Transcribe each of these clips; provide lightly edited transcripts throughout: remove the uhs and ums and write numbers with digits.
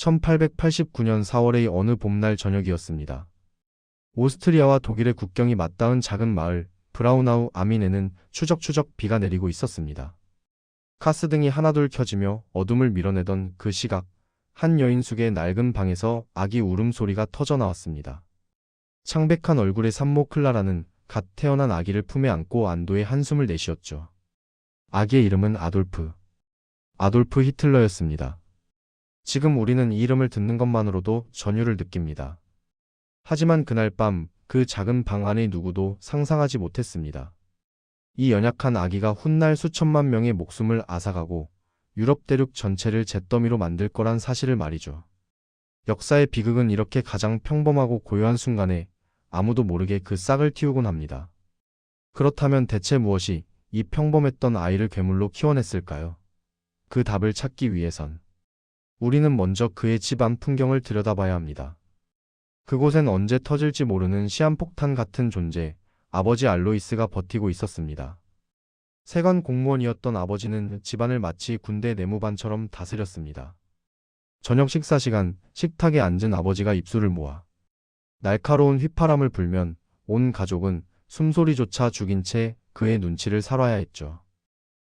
1889년 4월의 어느 봄날 저녁이었습니다. 오스트리아와 독일의 국경이 맞닿은 작은 마을 브라우나우 아민에는 추적추적 비가 내리고 있었습니다. 가스등이 하나둘 켜지며 어둠을 밀어내던 그 시각, 한 여인숙의 낡은 방에서 아기 울음소리가 터져 나왔습니다. 창백한 얼굴의 산모 클라라는 갓 태어난 아기를 품에 안고 안도의 한숨을 내쉬었죠. 아기의 이름은 아돌프 히틀러였습니다. 지금 우리는 이 이름을 듣는 것만으로도 전율을 느낍니다. 하지만 그날 밤 그 작은 방 안의 누구도 상상하지 못했습니다. 이 연약한 아기가 훗날 수천만 명의 목숨을 앗아가고 유럽 대륙 전체를 잿더미로 만들 거란 사실을 말이죠. 역사의 비극은 이렇게 가장 평범하고 고요한 순간에 아무도 모르게 그 싹을 틔우곤 합니다. 그렇다면 대체 무엇이 이 평범했던 아이를 괴물로 키워냈을까요? 그 답을 찾기 위해선 우리는 먼저 그의 집안 풍경을 들여다봐야 합니다. 그곳엔 언제 터질지 모르는 시한폭탄 같은 존재, 아버지 알로이스가 버티고 있었습니다. 세관 공무원이었던 아버지는 집안을 마치 군대 내무반처럼 다스렸습니다. 저녁 식사 시간, 식탁에 앉은 아버지가 입술을 모아 날카로운 휘파람을 불면 온 가족은 숨소리조차 죽인 채 그의 눈치를 살아야 했죠.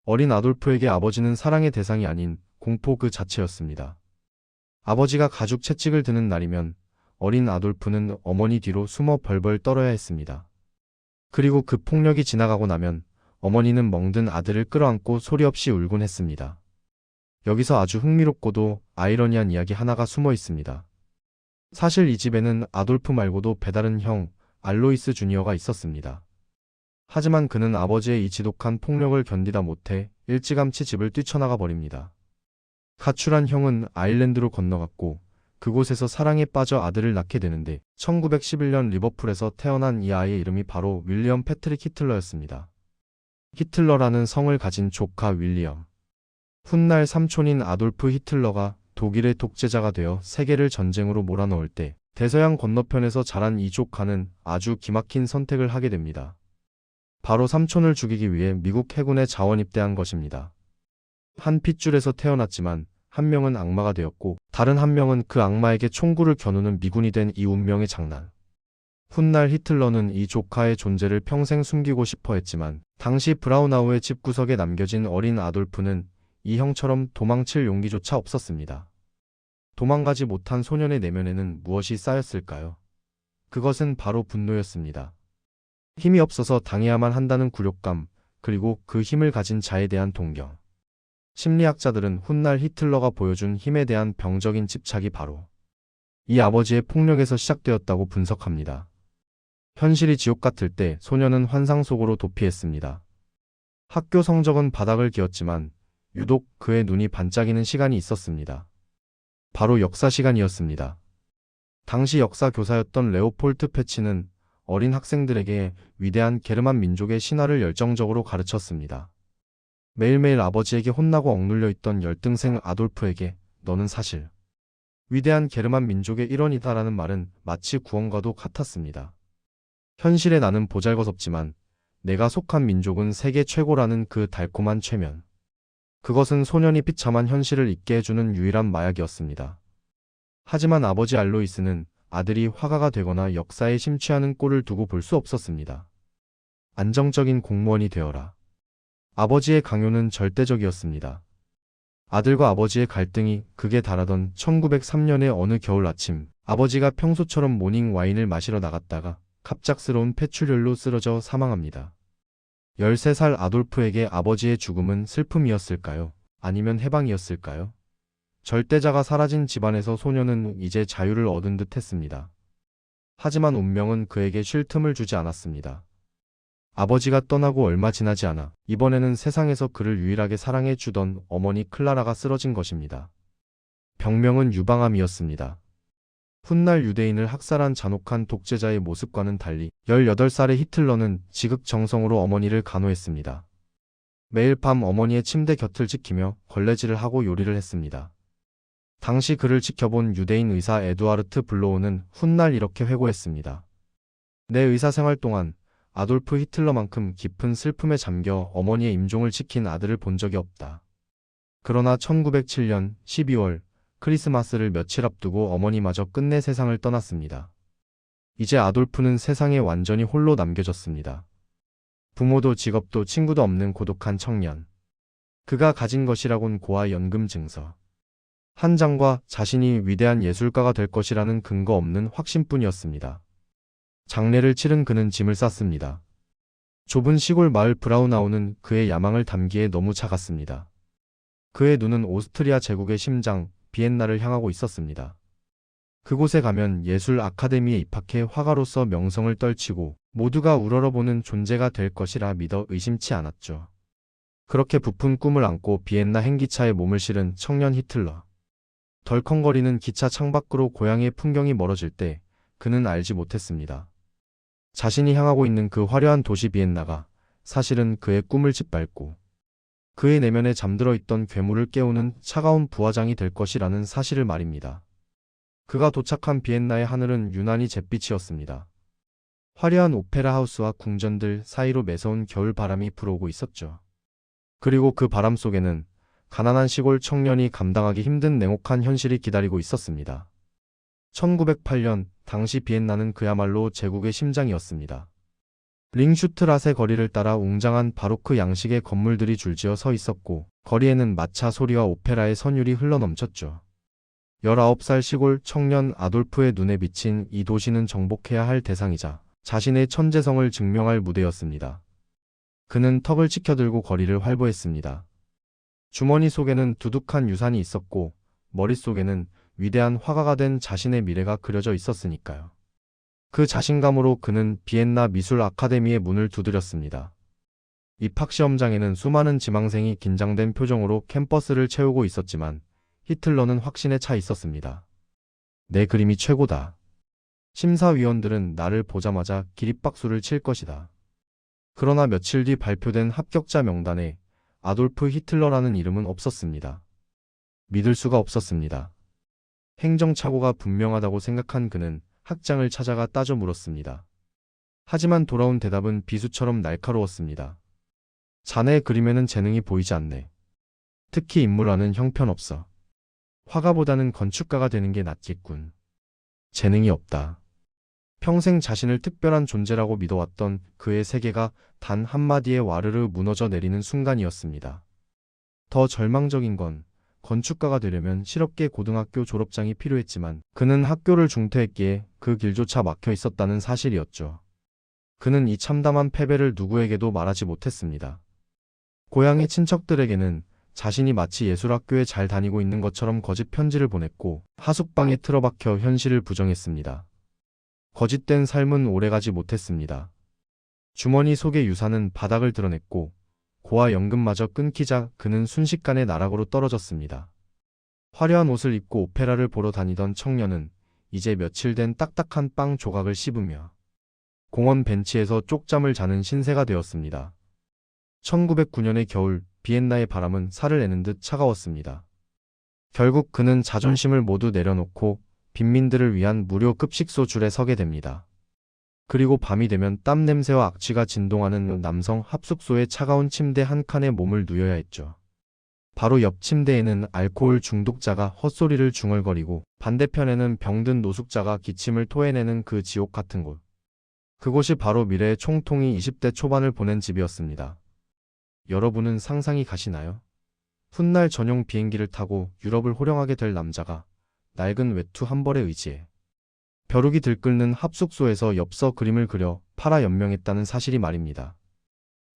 어린 아돌프에게 아버지는 사랑의 대상이 아닌 공포 그 자체였습니다. 아버지가 가죽 채찍을 드는 날이면 어린 아돌프는 어머니 뒤로 숨어 벌벌 떨어야 했습니다. 그리고 그 폭력이 지나가고 나면 어머니는 멍든 아들을 끌어안고 소리 없이 울곤 했습니다. 여기서 아주 흥미롭고도 아이러니한 이야기 하나가 숨어 있습니다. 사실 이 집에는 아돌프 말고도 배다른 형 알로이스 주니어가 있었습니다. 하지만 그는 아버지의 이 지독한 폭력을 견디다 못해 일찌감치 집을 뛰쳐나가 버립니다. 가출한 형은 아일랜드로 건너갔고 그곳에서 사랑에 빠져 아들을 낳게 되는데 1911년 리버풀에서 태어난 이 아이의 이름이 바로 윌리엄 패트릭 히틀러였습니다. 히틀러라는 성을 가진 조카 윌리엄. 훗날 삼촌인 아돌프 히틀러가 독일의 독재자가 되어 세계를 전쟁으로 몰아넣을 때 대서양 건너편에서 자란 이 조카는 아주 기막힌 선택을 하게 됩니다. 바로 삼촌을 죽이기 위해 미국 해군에 자원 입대한 것입니다. 한 핏줄에서 태어났지만 한 명은 악마가 되었고 다른 한 명은 그 악마에게 총구를 겨누는 미군이 된 이 운명의 장난. 훗날 히틀러는 이 조카의 존재를 평생 숨기고 싶어 했지만 당시 브라우나우의 집구석에 남겨진 어린 아돌프는 이 형처럼 도망칠 용기조차 없었습니다. 도망가지 못한 소년의 내면에는 무엇이 쌓였을까요? 그것은 바로 분노였습니다. 힘이 없어서 당해야만 한다는 굴욕감, 그리고 그 힘을 가진 자에 대한 동경. 심리학자들은 훗날 히틀러가 보여준 힘에 대한 병적인 집착이 바로 이 아버지의 폭력에서 시작되었다고 분석합니다. 현실이 지옥 같을 때 소년은 환상 속으로 도피했습니다. 학교 성적은 바닥을 기었지만 유독 그의 눈이 반짝이는 시간이 있었습니다. 바로 역사 시간이었습니다. 당시 역사 교사였던 레오폴트 페치는 어린 학생들에게 위대한 게르만 민족의 신화를 열정적으로 가르쳤습니다. 매일매일 아버지에게 혼나고 억눌려 있던 열등생 아돌프에게 너는 사실 위대한 게르만 민족의 일원이다라는 말은 마치 구원과도 같았습니다. 현실에 나는 보잘것없지만 내가 속한 민족은 세계 최고라는 그 달콤한 최면. 그것은 소년이 비참한 현실을 잊게 해주는 유일한 마약이었습니다. 하지만 아버지 알로이스는 아들이 화가가 되거나 역사에 심취하는 꼴을 두고 볼 수 없었습니다. 안정적인 공무원이 되어라. 아버지의 강요는 절대적이었습니다. 아들과 아버지의 갈등이 극에 달하던 1903년의 어느 겨울 아침, 아버지가 평소처럼 모닝 와인을 마시러 나갔다가 갑작스러운 폐출혈로 쓰러져 사망합니다. 13살 아돌프에게 아버지의 죽음은 슬픔이었을까요? 아니면 해방이었을까요? 절대자가 사라진 집안에서 소년은 이제 자유를 얻은 듯 했습니다. 하지만 운명은 그에게 쉴 틈을 주지 않았습니다. 아버지가 떠나고 얼마 지나지 않아 이번에는 세상에서 그를 유일하게 사랑해 주던 어머니 클라라가 쓰러진 것입니다. 병명은 유방암이었습니다. 훗날 유대인을 학살한 잔혹한 독재자의 모습과는 달리 18살의 히틀러는 지극정성으로 어머니를 간호했습니다. 매일 밤 어머니의 침대 곁을 지키며 걸레질을 하고 요리를 했습니다. 당시 그를 지켜본 유대인 의사 에두아르트 블로우는 훗날 이렇게 회고했습니다. 내 의사생활 동안 아돌프 히틀러만큼 깊은 슬픔에 잠겨 어머니의 임종을 지킨 아들을 본 적이 없다. 그러나 1907년 12월 크리스마스를 며칠 앞두고 어머니마저 끝내 세상을 떠났습니다. 이제 아돌프는 세상에 완전히 홀로 남겨졌습니다. 부모도 직업도 친구도 없는 고독한 청년. 그가 가진 것이라곤 고아 연금 증서 한 장과 자신이 위대한 예술가가 될 것이라는 근거 없는 확신뿐이었습니다. 장례를 치른 그는 짐을 쌌습니다. 좁은 시골 마을 브라우나우는 그의 야망을 담기에 너무 작았습니다. 그의 눈은 오스트리아 제국의 심장, 비엔나를 향하고 있었습니다. 그곳에 가면 예술 아카데미에 입학해 화가로서 명성을 떨치고 모두가 우러러보는 존재가 될 것이라 믿어 의심치 않았죠. 그렇게 부푼 꿈을 안고 비엔나 행기차에 몸을 실은 청년 히틀러. 덜컹거리는 기차 창밖으로 고향의 풍경이 멀어질 때 그는 알지 못했습니다. 자신이 향하고 있는 그 화려한 도시 비엔나가 사실은 그의 꿈을 짓밟고 그의 내면에 잠들어 있던 괴물을 깨우는 차가운 부화장이 될 것이라는 사실을 말입니다. 그가 도착한 비엔나의 하늘은 유난히 잿빛이었습니다. 화려한 오페라 하우스와 궁전들 사이로 매서운 겨울 바람이 불어오고 있었죠. 그리고 그 바람 속에는 가난한 시골 청년이 감당하기 힘든 냉혹한 현실이 기다리고 있었습니다. 1908년 당시 비엔나는 그야말로 제국의 심장이었습니다. 링슈트라세 거리를 따라 웅장한 바로크 양식의 건물들이 줄지어 서 있었고 거리에는 마차 소리와 오페라의 선율이 흘러넘쳤죠. 19살 시골 청년 아돌프의 눈에 비친 이 도시는 정복해야 할 대상이자 자신의 천재성을 증명할 무대였습니다. 그는 턱을 치켜들고 거리를 활보했습니다. 주머니 속에는 두둑한 유산이 있었고 머릿속에는 위대한 화가가 된 자신의 미래가 그려져 있었으니까요. 그 자신감으로 그는 비엔나 미술 아카데미의 문을 두드렸습니다. 입학시험장에는 수많은 지망생이 긴장된 표정으로 캠퍼스를 채우고 있었지만 히틀러는 확신에 차 있었습니다. 내 그림이 최고다. 심사위원들은 나를 보자마자 기립박수를 칠 것이다. 그러나 며칠 뒤 발표된 합격자 명단에 아돌프 히틀러라는 이름은 없었습니다. 믿을 수가 없었습니다. 행정착오가 분명하다고 생각한 그는 학장을 찾아가 따져 물었습니다. 하지만 돌아온 대답은 비수처럼 날카로웠습니다. 자네의 그림에는 재능이 보이지 않네. 특히 인물화는 형편없어. 화가보다는 건축가가 되는 게 낫겠군. 재능이 없다. 평생 자신을 특별한 존재라고 믿어왔던 그의 세계가 단 한마디에 와르르 무너져 내리는 순간이었습니다. 더 절망적인 건 건축가가 되려면 실업계 고등학교 졸업장이 필요했지만 그는 학교를 중퇴했기에 그 길조차 막혀 있었다는 사실이었죠. 그는 이 참담한 패배를 누구에게도 말하지 못했습니다. 고향의 친척들에게는 자신이 마치 예술학교에 잘 다니고 있는 것처럼 거짓 편지를 보냈고 하숙방에 틀어박혀 현실을 부정했습니다. 거짓된 삶은 오래가지 못했습니다. 주머니 속의 유산은 바닥을 드러냈고 고아 연금마저 끊기자 그는 순식간에 나락으로 떨어졌습니다. 화려한 옷을 입고 오페라를 보러 다니던 청년은 이제 며칠 된 딱딱한 빵 조각을 씹으며 공원 벤치에서 쪽잠을 자는 신세가 되었습니다. 1909년의 겨울 비엔나의 바람은 살을 내는 듯 차가웠습니다. 결국 그는 자존심을 모두 내려놓고 빈민들을 위한 무료 급식소 줄에 서게 됩니다. 그리고 밤이 되면 땀 냄새와 악취가 진동하는 남성 합숙소의 차가운 침대 한 칸에 몸을 누여야 했죠. 바로 옆 침대에는 알코올 중독자가 헛소리를 중얼거리고 반대편에는 병든 노숙자가 기침을 토해내는 그 지옥 같은 곳. 그곳이 바로 미래의 총통이 20대 초반을 보낸 집이었습니다. 여러분은 상상이 가시나요? 훗날 전용 비행기를 타고 유럽을 호령하게 될 남자가 낡은 외투 한 벌에 의지해 벼룩이 들끓는 합숙소에서 엽서 그림을 그려 팔아 연명했다는 사실이 말입니다.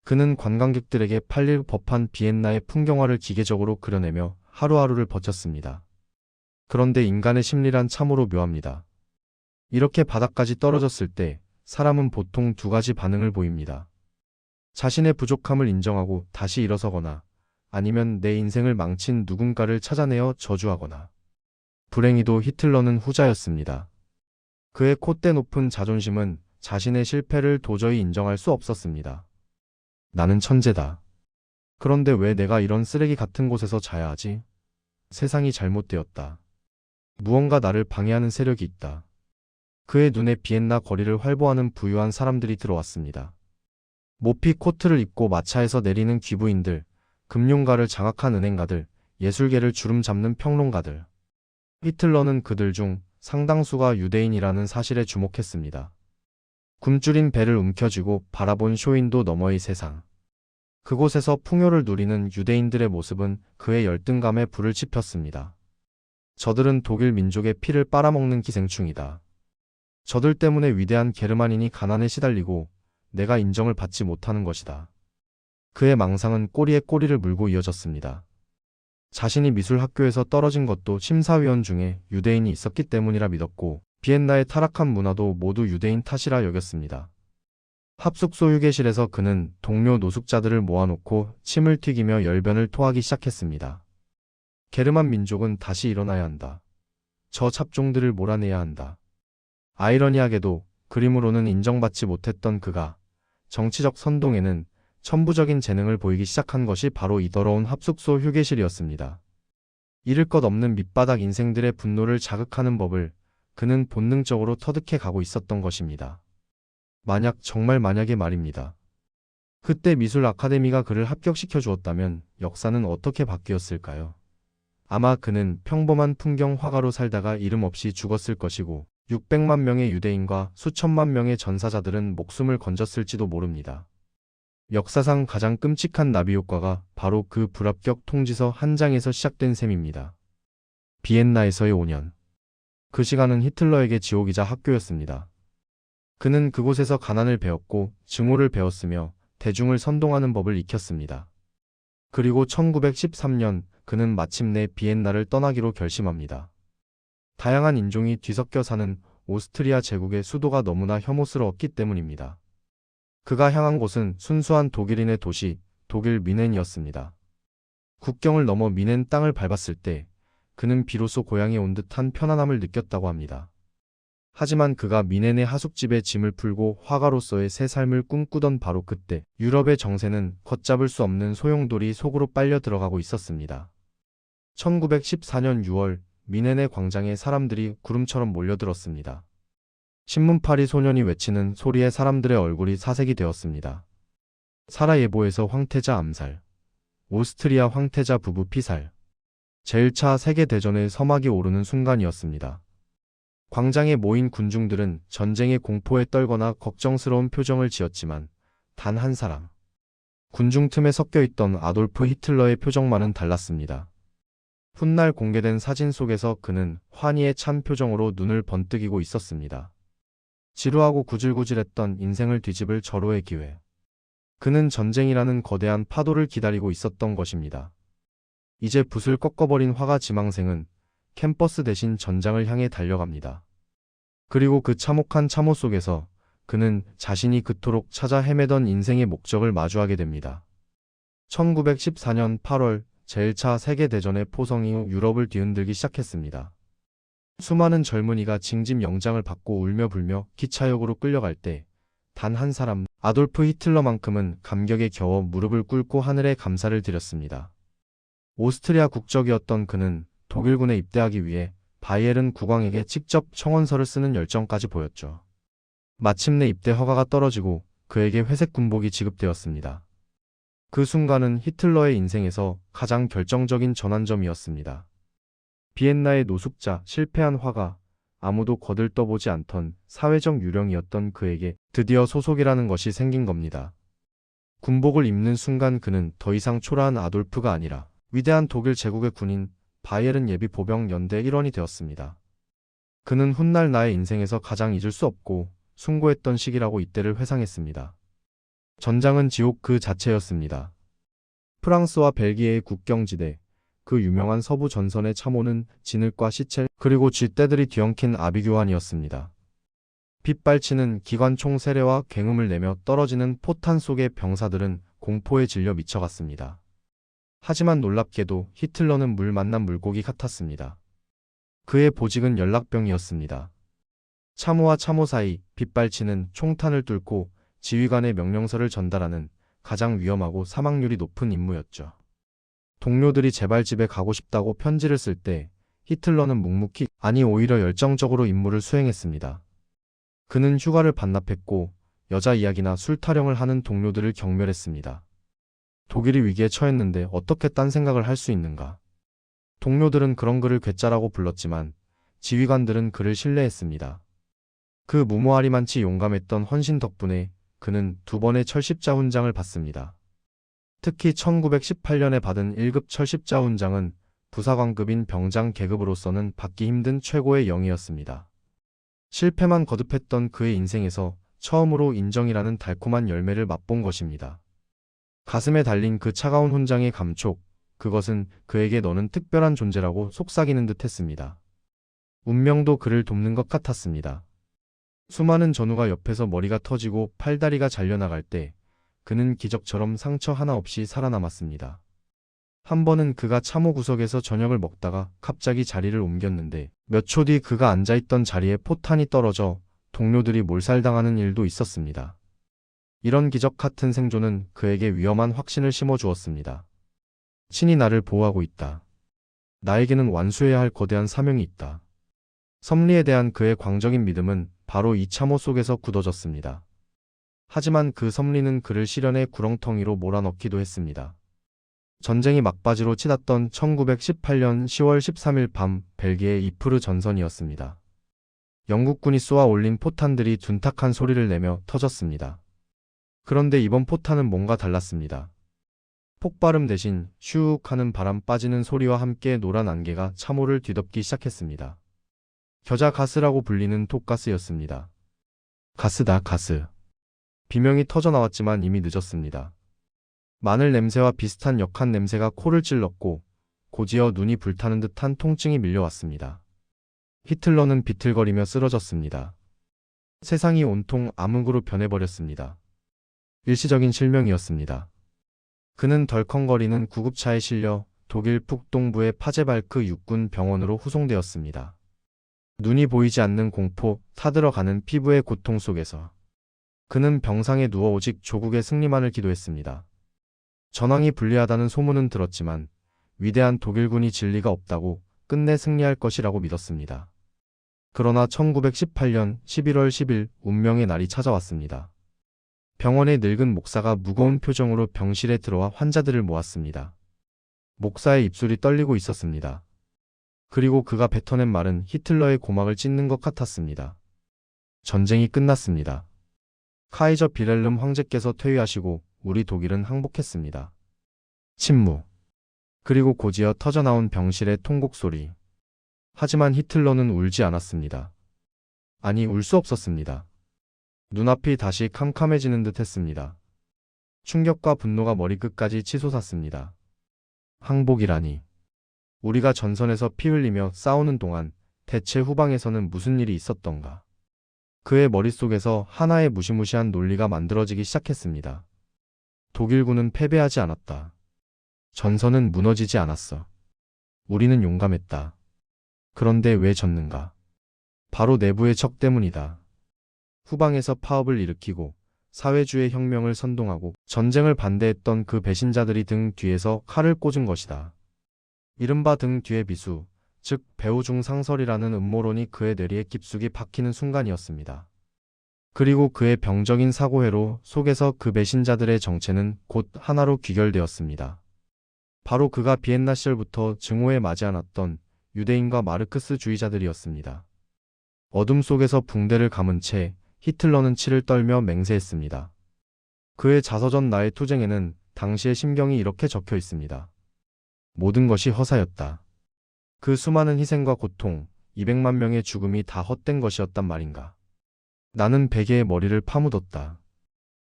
그는 관광객들에게 팔릴 법한 비엔나의 풍경화를 기계적으로 그려내며 하루하루를 버텼습니다. 그런데 인간의 심리란 참으로 묘합니다. 이렇게 바닥까지 떨어졌을 때 사람은 보통 두 가지 반응을 보입니다. 자신의 부족함을 인정하고 다시 일어서거나 아니면 내 인생을 망친 누군가를 찾아내어 저주하거나. 불행히도 히틀러는 후자였습니다. 그의 콧대 높은 자존심은 자신의 실패를 도저히 인정할 수 없었습니다. 나는 천재다. 그런데 왜 내가 이런 쓰레기 같은 곳에서 자야 하지? 세상이 잘못되었다. 무언가 나를 방해하는 세력이 있다. 그의 눈에 비엔나 거리를 활보하는 부유한 사람들이 들어왔습니다. 모피 코트를 입고 마차에서 내리는 귀부인들, 금융가를 장악한 은행가들, 예술계를 주름 잡는 평론가들. 히틀러는 그들 중 상당수가 유대인이라는 사실에 주목했습니다. 굶주린 배를 움켜쥐고 바라본 쇼윈도 너머의 세상. 그곳에서 풍요를 누리는 유대인들의 모습은 그의 열등감에 불을 지폈습니다. 저들은 독일 민족의 피를 빨아먹는 기생충이다. 저들 때문에 위대한 게르만인이 가난에 시달리고 내가 인정을 받지 못하는 것이다. 그의 망상은 꼬리에 꼬리를 물고 이어졌습니다. 자신이 미술학교에서 떨어진 것도 심사위원 중에 유대인이 있었기 때문이라 믿었고 비엔나의 타락한 문화도 모두 유대인 탓이라 여겼습니다. 합숙소 휴게실에서 그는 동료 노숙자들을 모아놓고 침을 튀기며 열변을 토하기 시작했습니다. 게르만 민족은 다시 일어나야 한다. 저 잡종들을 몰아내야 한다. 아이러니하게도 그림으로는 인정받지 못했던 그가 정치적 선동에는 천부적인 재능을 보이기 시작한 것이 바로 이 더러운 합숙소 휴게실이었습니다. 잃을 것 없는 밑바닥 인생들의 분노를 자극하는 법을 그는 본능적으로 터득해 가고 있었던 것입니다. 정말 만약에 말입니다. 그때 미술 아카데미가 그를 합격시켜 주었다면 역사는 어떻게 바뀌었을까요? 아마 그는 평범한 풍경 화가로 살다가 이름 없이 죽었을 것이고 600만 명의 유대인과 수천만 명의 전사자들은 목숨을 건졌을지도 모릅니다. 역사상 가장 끔찍한 나비 효과가 바로 그 불합격 통지서 한 장에서 시작된 셈입니다. 비엔나에서의 5년. 그 시간은 히틀러에게 지옥이자 학교였습니다. 그는 그곳에서 가난을 배웠고 증오를 배웠으며 대중을 선동하는 법을 익혔습니다. 그리고 1913년 그는 마침내 비엔나를 떠나기로 결심합니다. 다양한 인종이 뒤섞여 사는 오스트리아 제국의 수도가 너무나 혐오스러웠기 때문입니다. 그가 향한 곳은 순수한 독일인의 도시, 독일 미넨이었습니다. 국경을 넘어 미넨 땅을 밟았을 때 그는 비로소 고향에 온 듯한 편안함을 느꼈다고 합니다. 하지만 그가 미넨의 하숙집에 짐을 풀고 화가로서의 새 삶을 꿈꾸던 바로 그때 유럽의 정세는 걷잡을 수 없는 소용돌이 속으로 빨려 들어가고 있었습니다. 1914년 6월 미넨의 광장에 사람들이 구름처럼 몰려들었습니다. 신문파리 소년이 외치는 소리에 사람들의 얼굴이 사색이 되었습니다. 사라예보에서 황태자 암살, 오스트리아 황태자 부부 피살, 제1차 세계대전의 서막이 오르는 순간이었습니다. 광장에 모인 군중들은 전쟁의 공포에 떨거나 걱정스러운 표정을 지었지만 단 한 사람, 군중 틈에 섞여 있던 아돌프 히틀러의 표정만은 달랐습니다. 훗날 공개된 사진 속에서 그는 환희에 찬 표정으로 눈을 번뜩이고 있었습니다. 지루하고 구질구질했던 인생을 뒤집을 절호의 기회. 그는 전쟁이라는 거대한 파도를 기다리고 있었던 것입니다. 이제 붓을 꺾어버린 화가 지망생은 캠퍼스 대신 전장을 향해 달려갑니다. 그리고 그 참혹한 참호 속에서 그는 자신이 그토록 찾아 헤매던 인생의 목적을 마주하게 됩니다. 1914년 8월 제1차 세계대전의 포성 이후 유럽을 뒤흔들기 시작했습니다. 수많은 젊은이가 징집 영장을 받고 울며 불며 기차역으로 끌려갈 때 단 한 사람, 아돌프 히틀러만큼은 감격에 겨워 무릎을 꿇고 하늘에 감사를 드렸습니다. 오스트리아 국적이었던 그는 독일군에 입대하기 위해 바이에른 국왕에게 직접 청원서를 쓰는 열정까지 보였죠. 마침내 입대 허가가 떨어지고 그에게 회색 군복이 지급되었습니다. 그 순간은 히틀러의 인생에서 가장 결정적인 전환점이었습니다. 비엔나의 노숙자, 실패한 화가, 아무도 거들떠보지 않던 사회적 유령이었던 그에게 드디어 소속이라는 것이 생긴 겁니다. 군복을 입는 순간 그는 더 이상 초라한 아돌프가 아니라 위대한 독일 제국의 군인 바이에른 예비 보병 연대 일원이 되었습니다. 그는 훗날 나의 인생에서 가장 잊을 수 없고 숭고했던 시기라고 이때를 회상했습니다. 전장은 지옥 그 자체였습니다. 프랑스와 벨기에의 국경지대, 그 유명한 서부 전선의 참호는 진흙과 시체 그리고 쥐떼들이 뒤엉킨 아비규환이었습니다. 빗발치는 기관총 세례와 굉음을 내며 떨어지는 포탄 속의 병사들은 공포에 질려 미쳐갔습니다. 하지만 놀랍게도 히틀러는 물 만난 물고기 같았습니다. 그의 보직은 연락병이었습니다. 참호와 참호 사이 빗발치는 총탄을 뚫고 지휘관의 명령서를 전달하는 가장 위험하고 사망률이 높은 임무였죠. 동료들이 제발 집에 가고 싶다고 편지를 쓸 때 히틀러는 묵묵히, 아니 오히려 열정적으로 임무를 수행했습니다. 그는 휴가를 반납했고 여자 이야기나 술 타령을 하는 동료들을 경멸했습니다. 독일이 위기에 처했는데 어떻게 딴 생각을 할 수 있는가? 동료들은 그런 그를 괴짜라고 불렀지만 지휘관들은 그를 신뢰했습니다. 그 무모하리만치 용감했던 헌신 덕분에 그는 2번의 철십자 훈장을 받습니다. 특히 1918년에 받은 1급 철십자 훈장은 부사관급인 병장 계급으로서는 받기 힘든 최고의 영예였습니다. 실패만 거듭했던 그의 인생에서 처음으로 인정이라는 달콤한 열매를 맛본 것입니다. 가슴에 달린 그 차가운 훈장의 감촉, 그것은 그에게 너는 특별한 존재라고 속삭이는 듯 했습니다. 운명도 그를 돕는 것 같았습니다. 수많은 전우가 옆에서 머리가 터지고 팔다리가 잘려나갈 때 그는 기적처럼 상처 하나 없이 살아남았습니다. 한 번은 그가 참호 구석에서 저녁을 먹다가 갑자기 자리를 옮겼는데 몇 초 뒤 그가 앉아있던 자리에 포탄이 떨어져 동료들이 몰살당하는 일도 있었습니다. 이런 기적 같은 생존은 그에게 위험한 확신을 심어주었습니다. 신이 나를 보호하고 있다. 나에게는 완수해야 할 거대한 사명이 있다. 섭리에 대한 그의 광적인 믿음은 바로 이 참호 속에서 굳어졌습니다. 하지만 그 섭리는 그를 시련의 구렁텅이로 몰아넣기도 했습니다. 전쟁이 막바지로 치닫던 1918년 10월 13일 밤 벨기에 이프르 전선이었습니다. 영국군이 쏘아 올린 포탄들이 둔탁한 소리를 내며 터졌습니다. 그런데 이번 포탄은 뭔가 달랐습니다. 폭발음 대신 슉 하는 바람 빠지는 소리와 함께 노란 안개가 참호를 뒤덮기 시작했습니다. 겨자 가스라고 불리는 톡가스였습니다. 가스다, 가스. 비명이 터져나왔지만 이미 늦었습니다. 마늘 냄새와 비슷한 역한 냄새가 코를 찔렀고 고지어 눈이 불타는 듯한 통증이 밀려왔습니다. 히틀러는 비틀거리며 쓰러졌습니다. 세상이 온통 암흑으로 변해버렸습니다. 일시적인 실명이었습니다. 그는 덜컹거리는 구급차에 실려 독일 북동부의 파제발크 육군 병원으로 후송되었습니다. 눈이 보이지 않는 공포, 타들어가는 피부의 고통 속에서 그는 병상에 누워 오직 조국의 승리만을 기도했습니다. 전황이 불리하다는 소문은 들었지만 위대한 독일군이 진리가 없다고 끝내 승리할 것이라고 믿었습니다. 그러나 1918년 11월 10일 운명의 날이 찾아왔습니다. 병원의 늙은 목사가 무거운 표정으로 병실에 들어와 환자들을 모았습니다. 목사의 입술이 떨리고 있었습니다. 그리고 그가 뱉어낸 말은 히틀러의 고막을 찢는 것 같았습니다. 전쟁이 끝났습니다. 카이저 비렐름 황제께서 퇴위하시고 우리 독일은 항복했습니다. 침묵. 그리고 고지어 터져나온 병실의 통곡 소리. 하지만 히틀러는 울지 않았습니다. 아니, 울 수 없었습니다. 눈앞이 다시 캄캄해지는 듯 했습니다. 충격과 분노가 머리끝까지 치솟았습니다. 항복이라니. 우리가 전선에서 피 흘리며 싸우는 동안 대체 후방에서는 무슨 일이 있었던가. 그의 머릿속에서 하나의 무시무시한 논리가 만들어지기 시작했습니다. 독일군은 패배하지 않았다. 전선은 무너지지 않았어. 우리는 용감했다. 그런데 왜 졌는가? 바로 내부의 적 때문이다. 후방에서 파업을 일으키고 사회주의 혁명을 선동하고 전쟁을 반대했던 그 배신자들이 등 뒤에서 칼을 꽂은 것이다. 이른바 등 뒤의 비수, 즉 배후 중상설이라는 음모론이 그의 뇌리에 깊숙이 박히는 순간이었습니다. 그리고 그의 병적인 사고회로 속에서 그 배신자들의 정체는 곧 하나로 귀결되었습니다. 바로 그가 비엔나 시절부터 증오에 맞이 않았던 유대인과 마르크스주의자들이었습니다. 어둠 속에서 붕대를 감은 채 히틀러는 치를 떨며 맹세했습니다. 그의 자서전 나의 투쟁에는 당시의 심경이 이렇게 적혀 있습니다. 모든 것이 허사였다. 그 수많은 희생과 고통, 200만 명의 죽음이 다 헛된 것이었단 말인가. 나는 베개에 머리를 파묻었다.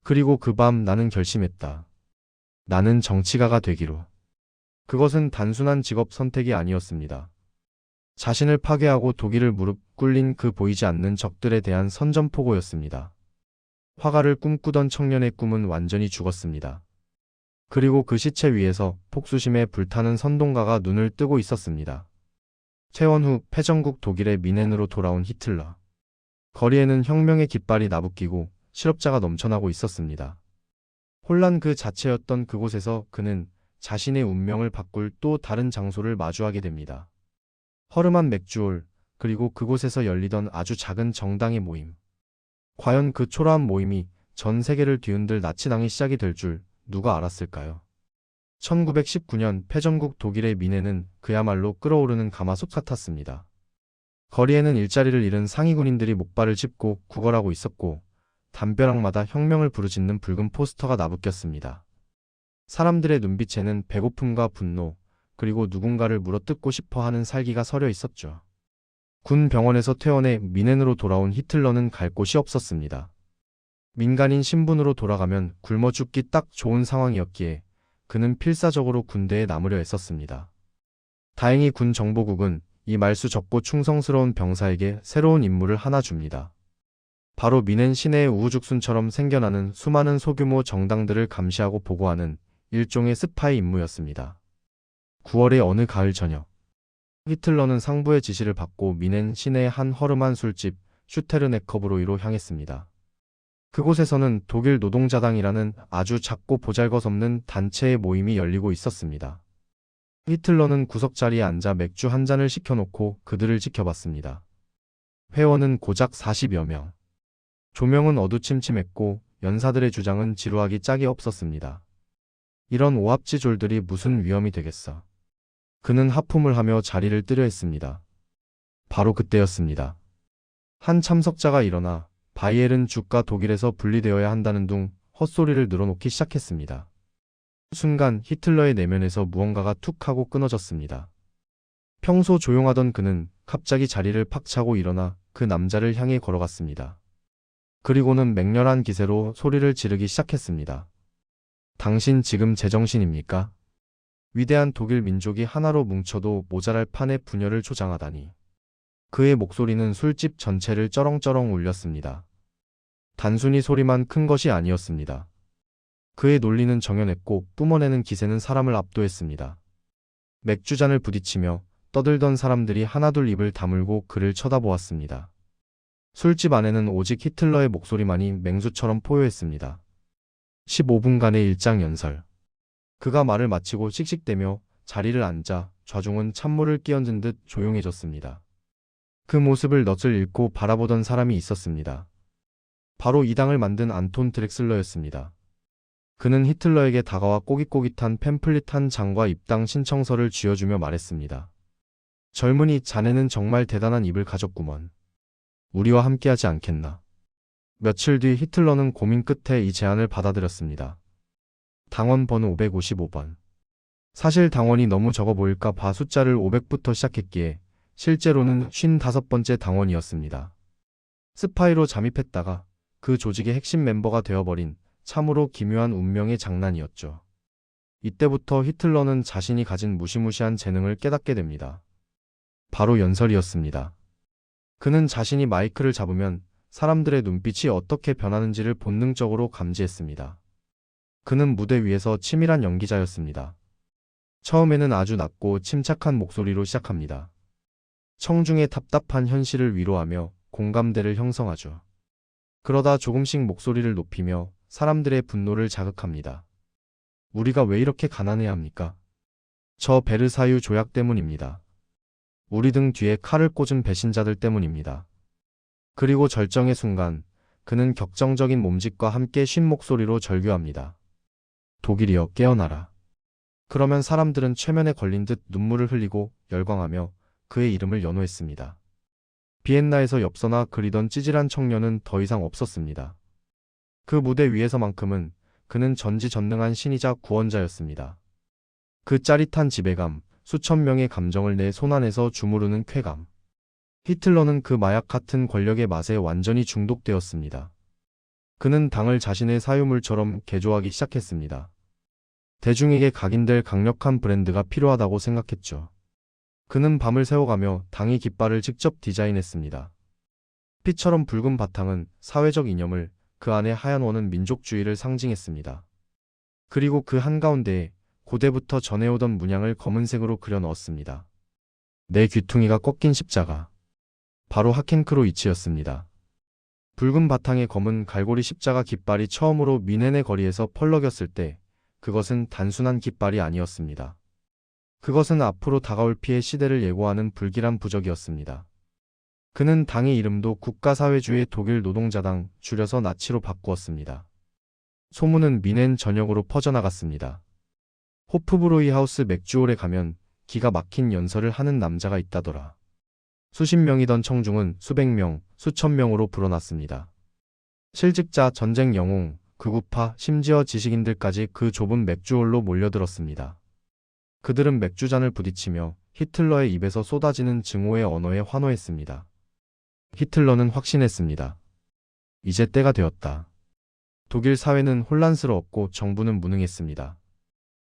그리고 그 밤 나는 결심했다. 나는 정치가가 되기로. 그것은 단순한 직업 선택이 아니었습니다. 자신을 파괴하고 독일을 무릎 꿇린 그 보이지 않는 적들에 대한 선전포고였습니다. 화가를 꿈꾸던 청년의 꿈은 완전히 죽었습니다. 그리고 그 시체 위에서 폭수심에 불타는 선동가가 눈을 뜨고 있었습니다. 퇴원 후 패전국 독일의 미넨으로 돌아온 히틀러. 거리에는 혁명의 깃발이 나부끼고 실업자가 넘쳐나고 있었습니다. 혼란 그 자체였던 그곳에서 그는 자신의 운명을 바꿀 또 다른 장소를 마주하게 됩니다. 허름한 맥주홀, 그리고 그곳에서 열리던 아주 작은 정당의 모임. 과연 그 초라한 모임이 전 세계를 뒤흔들 나치당이 시작이 될 줄 누가 알았을까요? 1919년 패전국 독일의 미네는 그야말로 끓어오르는 가마솥 같았습니다. 거리에는 일자리를 잃은 상위 군인들이 목발을 짚고 구걸하고 있었고 담벼락마다 혁명을 부르짖는 붉은 포스터가 나부꼈습니다. 사람들의 눈빛에는 배고픔과 분노, 그리고 누군가를 물어뜯고 싶어 하는 살기가 서려 있었죠. 군 병원에서 퇴원해 미넨으로 돌아온 히틀러는 갈 곳이 없었습니다. 민간인 신분으로 돌아가면 굶어 죽기 딱 좋은 상황이었기에 그는 필사적으로 군대에 남으려 했었습니다. 다행히 군 정보국은 이 말수 적고 충성스러운 병사에게 새로운 임무를 하나 줍니다. 바로 미넨 시내의 우후죽순처럼 생겨나는 수많은 소규모 정당들을 감시하고 보고하는 일종의 스파이 임무였습니다. 9월의 어느 가을 저녁, 히틀러는 상부의 지시를 받고 미넨 시내의 한 허름한 술집 슈테르네커브로이로 향했습니다. 그곳에서는 독일 노동자당이라는 아주 작고 보잘것없는 단체의 모임이 열리고 있었습니다. 히틀러는 구석자리에 앉아 맥주 한 잔을 시켜놓고 그들을 지켜봤습니다. 회원은 고작 40여 명. 조명은 어두침침했고 연사들의 주장은 지루하기 짝이 없었습니다. 이런 오합지졸들이 무슨 위험이 되겠어. 그는 하품을 하며 자리를 뜨려 했습니다. 바로 그때였습니다. 한 참석자가 일어나 바이에른 주가 독일에서 분리되어야 한다는 둥 헛소리를 늘어놓기 시작했습니다. 순간 히틀러의 내면에서 무언가가 툭 하고 끊어졌습니다. 평소 조용하던 그는 갑자기 자리를 팍 차고 일어나 그 남자를 향해 걸어갔습니다. 그리고는 맹렬한 기세로 소리를 지르기 시작했습니다. 당신 지금 제정신입니까? 위대한 독일 민족이 하나로 뭉쳐도 모자랄 판의 분열을 조장하다니. 그의 목소리는 술집 전체를 쩌렁쩌렁 울렸습니다. 단순히 소리만 큰 것이 아니었습니다. 그의 논리는 정연했고 뿜어내는 기세는 사람을 압도했습니다. 맥주잔을 부딪히며 떠들던 사람들이 하나둘 입을 다물고 그를 쳐다보았습니다. 술집 안에는 오직 히틀러의 목소리만이 맹수처럼 포효했습니다. 15분간의 일장연설. 그가 말을 마치고 씩씩대며 자리를 앉자 좌중은 찬물을 끼얹은 듯 조용해졌습니다. 그 모습을 넋을 잃고 바라보던 사람이 있었습니다. 바로 이 당을 만든 안톤 드렉슬러였습니다. 그는 히틀러에게 다가와 꼬깃꼬깃한 팸플릿 한 장과 입당 신청서를 쥐어주며 말했습니다. 젊은이, 자네는 정말 대단한 입을 가졌구먼. 우리와 함께하지 않겠나? 며칠 뒤 히틀러는 고민 끝에 이 제안을 받아들였습니다. 당원 번호 555번. 사실 당원이 너무 적어 보일까 봐 숫자를 500부터 시작했기에 실제로는 55번째 당원이었습니다. 스파이로 잠입했다가 그 조직의 핵심 멤버가 되어버린 참으로 기묘한 운명의 장난이었죠. 이때부터 히틀러는 자신이 가진 무시무시한 재능을 깨닫게 됩니다. 바로 연설이었습니다. 그는 자신이 마이크를 잡으면 사람들의 눈빛이 어떻게 변하는지를 본능적으로 감지했습니다. 그는 무대 위에서 치밀한 연기자였습니다. 처음에는 아주 낮고 침착한 목소리로 시작합니다. 청중의 답답한 현실을 위로하며 공감대를 형성하죠. 그러다 조금씩 목소리를 높이며 사람들의 분노를 자극합니다. 우리가 왜 이렇게 가난해야 합니까? 저 베르사유 조약 때문입니다. 우리 등 뒤에 칼을 꽂은 배신자들 때문입니다. 그리고 절정의 순간 그는 격정적인 몸짓과 함께 쉰 목소리로 절규합니다. 독일이여 깨어나라. 그러면 사람들은 최면에 걸린 듯 눈물을 흘리고 열광하며 그의 이름을 연호했습니다. 비엔나에서 엽서나 그리던 찌질한 청년은 더 이상 없었습니다. 그 무대 위에서만큼은 그는 전지전능한 신이자 구원자였습니다. 그 짜릿한 지배감, 수천 명의 감정을 내 손안에서 주무르는 쾌감. 히틀러는 그 마약 같은 권력의 맛에 완전히 중독되었습니다. 그는 당을 자신의 사유물처럼 개조하기 시작했습니다. 대중에게 각인될 강력한 브랜드가 필요하다고 생각했죠. 그는 밤을 새워가며 당의 깃발을 직접 디자인했습니다. 피처럼 붉은 바탕은 사회적 이념을, 그 안에 하얀 원은 민족주의를 상징했습니다. 그리고 그 한가운데에 고대부터 전해오던 문양을 검은색으로 그려 넣었습니다. 내 귀퉁이가 꺾인 십자가. 바로 하켄크로이치였습니다. 붉은 바탕의 검은 갈고리 십자가 깃발이 처음으로 미넨의 거리에서 펄럭였을 때 그것은 단순한 깃발이 아니었습니다. 그것은 앞으로 다가올 피해 시대를 예고하는 불길한 부적이었습니다. 그는 당의 이름도 국가사회주의 독일 노동자당, 줄여서 나치로 바꾸었습니다. 소문은 미넨 전역으로 퍼져나갔습니다. 호프브로이하우스 맥주홀에 가면 기가 막힌 연설을 하는 남자가 있다더라. 수십 명이던 청중은 수백 명, 수천 명으로 불어났습니다. 실직자, 전쟁 영웅, 극우파, 심지어 지식인들까지 그 좁은 맥주홀로 몰려들었습니다. 그들은 맥주잔을 부딪히며 히틀러의 입에서 쏟아지는 증오의 언어에 환호했습니다. 히틀러는 확신했습니다. 이제 때가 되었다. 독일 사회는 혼란스러웠고 정부는 무능했습니다.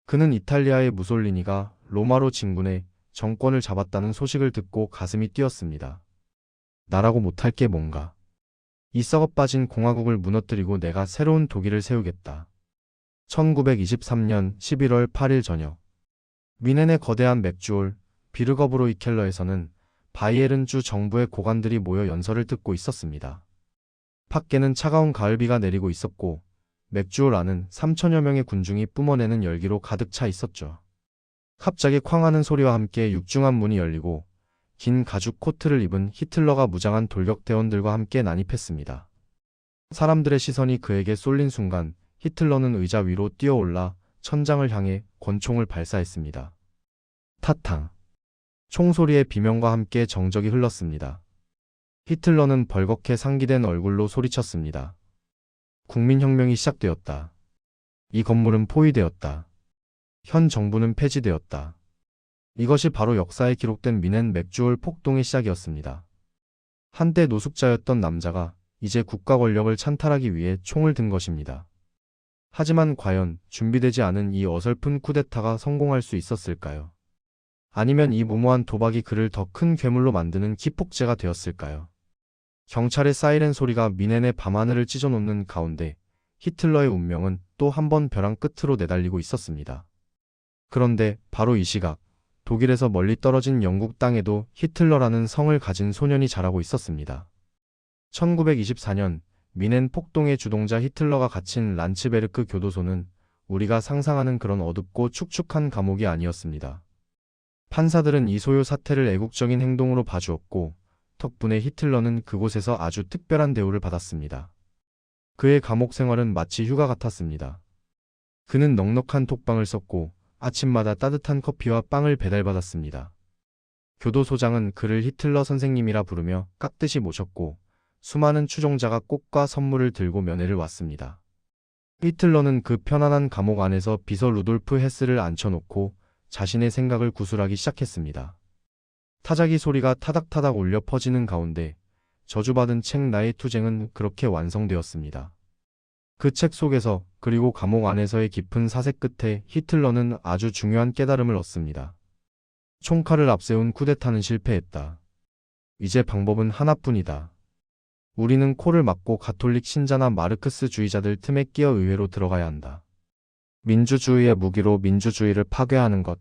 그는 이탈리아의 무솔리니가 로마로 진군해 정권을 잡았다는 소식을 듣고 가슴이 뛰었습니다. 나라고 못할 게 뭔가. 이 썩어빠진 공화국을 무너뜨리고 내가 새로운 독일을 세우겠다. 1923년 11월 8일 저녁. 뮌헨의 거대한 맥주홀 비르거브로이켈러에서는 바이에른주 정부의 고관들이 모여 연설을 듣고 있었습니다. 밖에는 차가운 가을비가 내리고 있었고 맥주홀 안은 3천여 명의 군중이 뿜어내는 열기로 가득 차 있었죠. 갑자기 쾅하는 소리와 함께 육중한 문이 열리고 긴 가죽 코트를 입은 히틀러가 무장한 돌격대원들과 함께 난입했습니다. 사람들의 시선이 그에게 쏠린 순간 히틀러는 의자 위로 뛰어올라 천장을 향해 권총을 발사했습니다. 타탕. 총소리의 비명과 함께 정적이 흘렀습니다. 히틀러는 벌겋게 상기된 얼굴로 소리쳤습니다. 국민혁명이 시작되었다. 이 건물은 포위되었다. 현 정부는 폐지되었다. 이것이 바로 역사에 기록된 뮌헨 맥주홀 폭동의 시작이었습니다. 한때 노숙자였던 남자가 이제 국가 권력을 찬탈하기 위해 총을 든 것입니다. 하지만 과연 준비되지 않은 이 어설픈 쿠데타가 성공할 수 있었을까요? 아니면 이 무모한 도박이 그를 더 큰 괴물로 만드는 기폭제가 되었을까요? 경찰의 사이렌 소리가 뮌헨의 밤하늘을 찢어놓는 가운데 히틀러의 운명은 또 한 번 벼랑 끝으로 내달리고 있었습니다. 그런데 바로 이 시각, 독일에서 멀리 떨어진 영국 땅에도 히틀러라는 성을 가진 소년이 자라고 있었습니다. 1924년 뮌헨 폭동의 주동자 히틀러가 갇힌 란츠베르크 교도소는 우리가 상상하는 그런 어둡고 축축한 감옥이 아니었습니다. 판사들은 이 소요 사태를 애국적인 행동으로 봐주었고 덕분에 히틀러는 그곳에서 아주 특별한 대우를 받았습니다. 그의 감옥 생활은 마치 휴가 같았습니다. 그는 넉넉한 톡방을 썼고 아침마다 따뜻한 커피와 빵을 배달받았습니다. 교도소장은 그를 히틀러 선생님이라 부르며 깍듯이 모셨고 수많은 추종자가 꽃과 선물을 들고 면회를 왔습니다. 히틀러는 그 편안한 감옥 안에서 비서 루돌프 헤스를 앉혀놓고 자신의 생각을 구술하기 시작했습니다. 타자기 소리가 타닥타닥 울려 퍼지는 가운데 저주받은 책 나의 투쟁은 그렇게 완성되었습니다. 그 책 속에서 그리고 감옥 안에서의 깊은 사색 끝에 히틀러는 아주 중요한 깨달음을 얻습니다. 총칼을 앞세운 쿠데타는 실패했다. 이제 방법은 하나뿐이다. 우리는 코를 막고 가톨릭 신자나 마르크스주의자들 틈에 끼어 의회로 들어가야 한다. 민주주의의 무기로 민주주의를 파괴하는 것.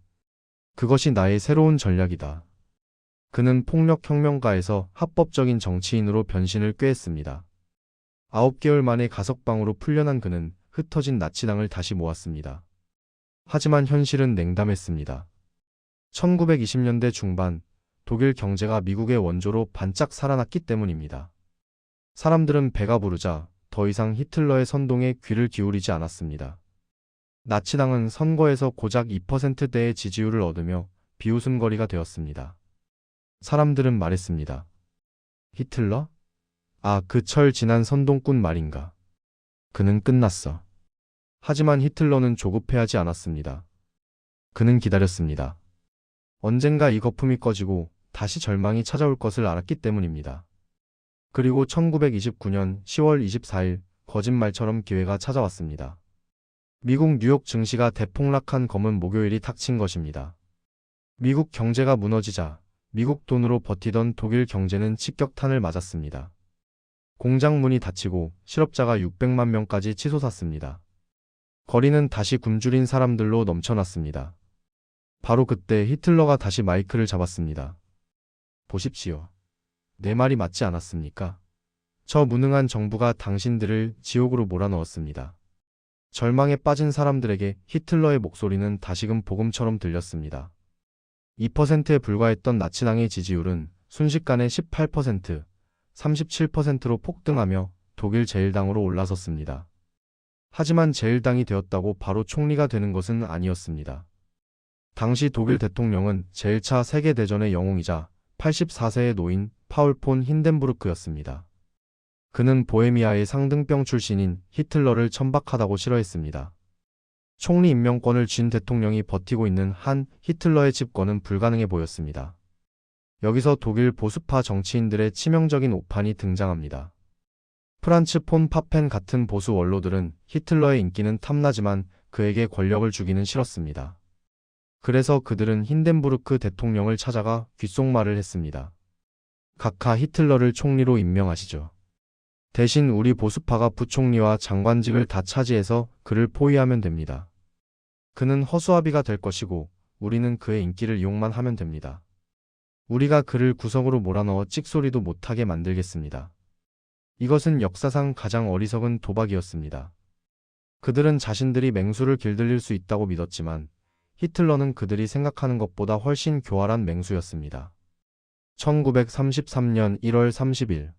그것이 나의 새로운 전략이다. 그는 폭력혁명가에서 합법적인 정치인으로 변신을 꾀했습니다. 9개월 만에 가석방으로 풀려난 그는 흩어진 나치당을 다시 모았습니다. 하지만 현실은 냉담했습니다. 1920년대 중반 독일 경제가 미국의 원조로 반짝 살아났기 때문입니다. 사람들은 배가 부르자 더 이상 히틀러의 선동에 귀를 기울이지 않았습니다. 나치당은 선거에서 고작 2%대의 지지율을 얻으며 비웃음거리가 되었습니다. 사람들은 말했습니다. 히틀러? 아, 그 철 지난 선동꾼 말인가. 그는 끝났어. 하지만 히틀러는 조급해하지 않았습니다. 그는 기다렸습니다. 언젠가 이 거품이 꺼지고 다시 절망이 찾아올 것을 알았기 때문입니다. 그리고 1929년 10월 24일 거짓말처럼 기회가 찾아왔습니다. 미국 뉴욕 증시가 대폭락한 검은 목요일이 닥친 것입니다. 미국 경제가 무너지자 미국 돈으로 버티던 독일 경제는 직격탄을 맞았습니다. 공장 문이 닫히고 실업자가 600만 명까지 치솟았습니다. 거리는 다시 굶주린 사람들로 넘쳐났습니다. 바로 그때 히틀러가 다시 마이크를 잡았습니다. 보십시오. 내 말이 맞지 않았습니까? 저 무능한 정부가 당신들을 지옥으로 몰아넣었습니다. 절망에 빠진 사람들에게 히틀러의 목소리는 다시금 복음처럼 들렸습니다. 2%에 불과했던 나치당의 지지율은 순식간에 18%, 37%로 폭등하며 독일 제1당으로 올라섰습니다. 하지만 제1당이 되었다고 바로 총리가 되는 것은 아니었습니다. 당시 독일 대통령은 제1차 세계대전의 영웅이자 84세의 노인 파울 폰 힌덴부르크였습니다. 그는 보헤미아의 상등병 출신인 히틀러를 천박하다고 싫어했습니다. 총리 임명권을 쥔 대통령이 버티고 있는 한 히틀러의 집권은 불가능해 보였습니다. 여기서 독일 보수파 정치인들의 치명적인 오판이 등장합니다. 프란츠 폰 파펜 같은 보수 원로들은 히틀러의 인기는 탐나지만 그에게 권력을 주기는 싫었습니다. 그래서 그들은 힌덴부르크 대통령을 찾아가 귓속말을 했습니다. 각하 히틀러를 총리로 임명하시죠. 대신 우리 보수파가 부총리와 장관직을 다 차지해서 그를 포위하면 됩니다. 그는 허수아비가 될 것이고 우리는 그의 인기를 이용만 하면 됩니다. 우리가 그를 구석으로 몰아넣어 찍소리도 못하게 만들겠습니다. 이것은 역사상 가장 어리석은 도박이었습니다. 그들은 자신들이 맹수를 길들일 수 있다고 믿었지만 히틀러는 그들이 생각하는 것보다 훨씬 교활한 맹수였습니다. 1933년 1월 30일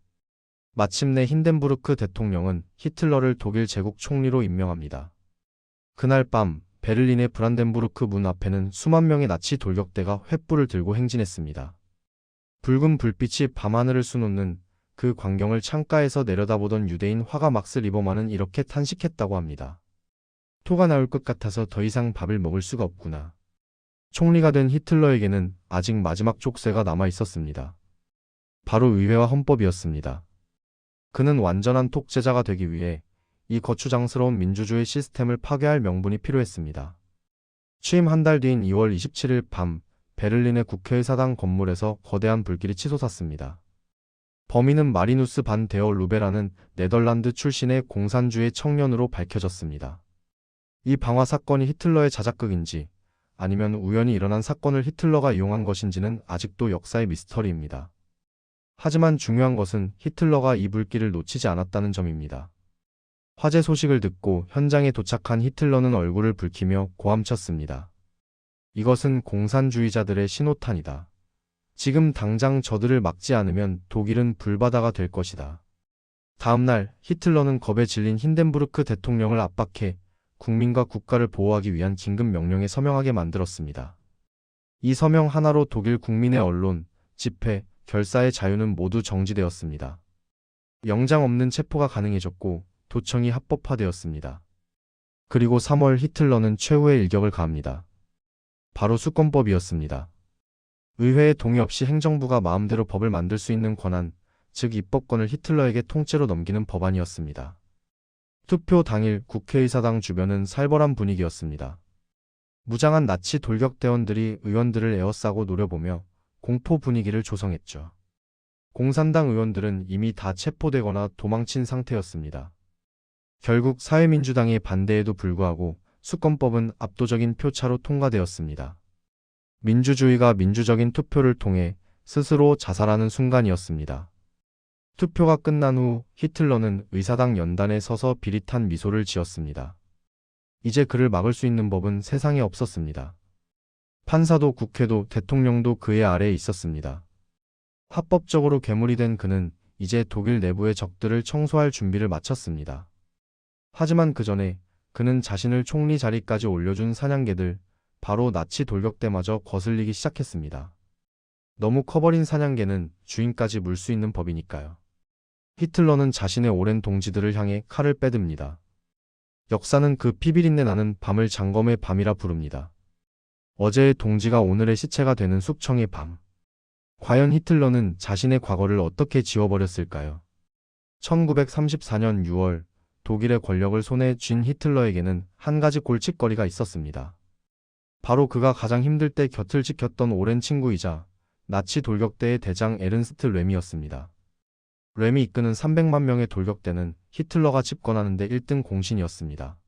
마침내 힌덴부르크 대통령은 히틀러를 독일 제국 총리로 임명합니다. 그날 밤 베를린의 브란덴부르크 문 앞에는 수만 명의 나치 돌격대가 횃불을 들고 행진했습니다. 붉은 불빛이 밤하늘을 수놓는 그 광경을 창가에서 내려다보던 유대인 화가 막스 리버만은 이렇게 탄식했다고 합니다. 토가 나올 것 같아서 더 이상 밥을 먹을 수가 없구나. 총리가 된 히틀러에게는 아직 마지막 족쇄가 남아 있었습니다. 바로 의회와 헌법이었습니다. 그는 완전한 독재자가 되기 위해 이 거추장스러운 민주주의 시스템을 파괴할 명분이 필요했습니다. 취임 한 달 뒤인 2월 27일 밤 베를린의 국회의사당 건물에서 거대한 불길이 치솟았습니다. 범인은 마리누스 반 데어 루베라는 네덜란드 출신의 공산주의 청년으로 밝혀졌습니다. 이 방화 사건이 히틀러의 자작극인지 아니면 우연히 일어난 사건을 히틀러가 이용한 것인지는 아직도 역사의 미스터리입니다. 하지만 중요한 것은 히틀러가 이 불길을 놓치지 않았다는 점입니다. 화재 소식을 듣고 현장에 도착한 히틀러는 얼굴을 붉히며 고함쳤습니다. 이것은 공산주의자들의 신호탄이다. 지금 당장 저들을 막지 않으면 독일은 불바다가 될 것이다. 다음 날 히틀러는 겁에 질린 힌덴부르크 대통령을 압박해 국민과 국가를 보호하기 위한 긴급 명령에 서명하게 만들었습니다. 이 서명 하나로 독일 국민의 언론, 집회, 결사의 자유는 모두 정지되었습니다. 영장 없는 체포가 가능해졌고 도청이 합법화되었습니다. 그리고 3월 히틀러는 최후의 일격을 가합니다. 바로 수권법이었습니다. 의회의 동의 없이 행정부가 마음대로 법을 만들 수 있는 권한, 즉 입법권을 히틀러에게 통째로 넘기는 법안이었습니다. 투표 당일 국회의사당 주변은 살벌한 분위기였습니다. 무장한 나치 돌격대원들이 의원들을 에워싸고 노려보며 공포 분위기를 조성했죠. 공산당 의원들은 이미 다 체포되거나 도망친 상태였습니다. 결국 사회민주당의 반대에도 불구하고 수권법은 압도적인 표차로 통과되었습니다. 민주주의가 민주적인 투표를 통해 스스로 자살하는 순간이었습니다. 투표가 끝난 후 히틀러는 의사당 연단에 서서 비릿한 미소를 지었습니다. 이제 그를 막을 수 있는 법은 세상에 없었습니다. 판사도 국회도 대통령도 그의 아래에 있었습니다. 합법적으로 괴물이 된 그는 이제 독일 내부의 적들을 청소할 준비를 마쳤습니다. 하지만 그 전에 그는 자신을 총리 자리까지 올려준 사냥개들, 바로 나치 돌격대마저 거슬리기 시작했습니다. 너무 커버린 사냥개는 주인까지 물 수 있는 법이니까요. 히틀러는 자신의 오랜 동지들을 향해 칼을 빼듭니다. 역사는 그 피비린내 나는 밤을 장검의 밤이라 부릅니다. 어제의 동지가 오늘의 시체가 되는 숙청의 밤. 과연 히틀러는 자신의 과거를 어떻게 지워버렸을까요? 1934년 6월 독일의 권력을 손에 쥔 히틀러에게는 한 가지 골칫거리가 있었습니다. 바로 그가 가장 힘들 때 곁을 지켰던 오랜 친구이자 나치 돌격대의 대장 에른스트 렘이었습니다. 렘이 이끄는 300만 명의 돌격대는 히틀러가 집권하는데 1등 공신이었습니다.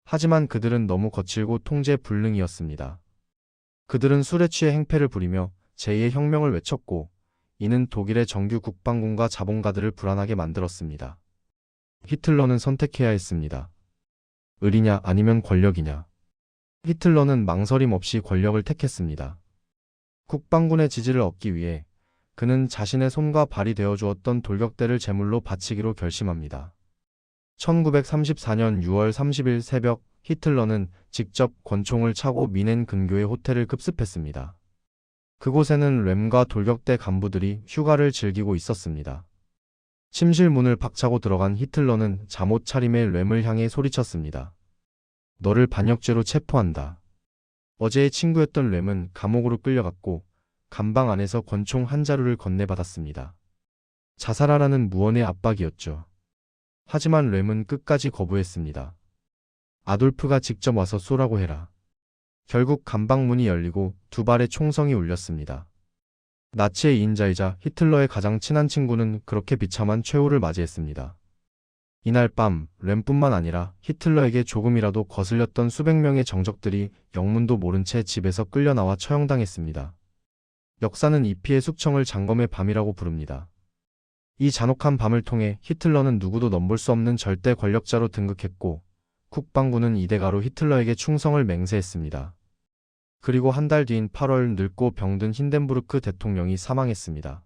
하지만 그들은 너무 거칠고 통제 불능이었습니다. 그들은 술에 취해 행패를 부리며 제2의 혁명을 외쳤고 이는 독일의 정규 국방군과 자본가들을 불안하게 만들었습니다. 히틀러는 선택해야 했습니다. 을이냐 아니면 권력이냐. 히틀러는 망설임 없이 권력을 택했습니다. 국방군의 지지를 얻기 위해 그는 자신의 손과 발이 되어주었던 돌격대를 제물로 바치기로 결심합니다. 1934년 6월 30일 새벽 히틀러는 직접 권총을 차고 미넨 근교의 호텔을 급습했습니다. 그곳에는 램과 돌격대 간부들이 휴가를 즐기고 있었습니다. 침실 문을 박차고 들어간 히틀러는 잠옷 차림의 램을 향해 소리쳤습니다. 너를 반역죄로 체포한다. 어제의 친구였던 램은 감옥으로 끌려갔고 감방 안에서 권총 한 자루를 건네받았습니다. 자살하라는 무언의 압박이었죠. 하지만 램은 끝까지 거부했습니다. 아돌프가 직접 와서 쏘라고 해라. 결국 감방문이 열리고 두 발의 총성이 울렸습니다. 나치의 인자이자 히틀러의 가장 친한 친구는 그렇게 비참한 최후를 맞이했습니다. 이날 밤 램뿐만 아니라 히틀러에게 조금이라도 거슬렸던 수백 명의 정적들이 영문도 모른 채 집에서 끌려나와 처형당했습니다. 역사는 이 피의 숙청을 장검의 밤이라고 부릅니다. 이 잔혹한 밤을 통해 히틀러는 누구도 넘볼 수 없는 절대 권력자로 등극했고 국방부는 이대가로 히틀러에게 충성을 맹세했습니다. 그리고 한 달 뒤인 8월 늙고 병든 힌덴부르크 대통령이 사망했습니다.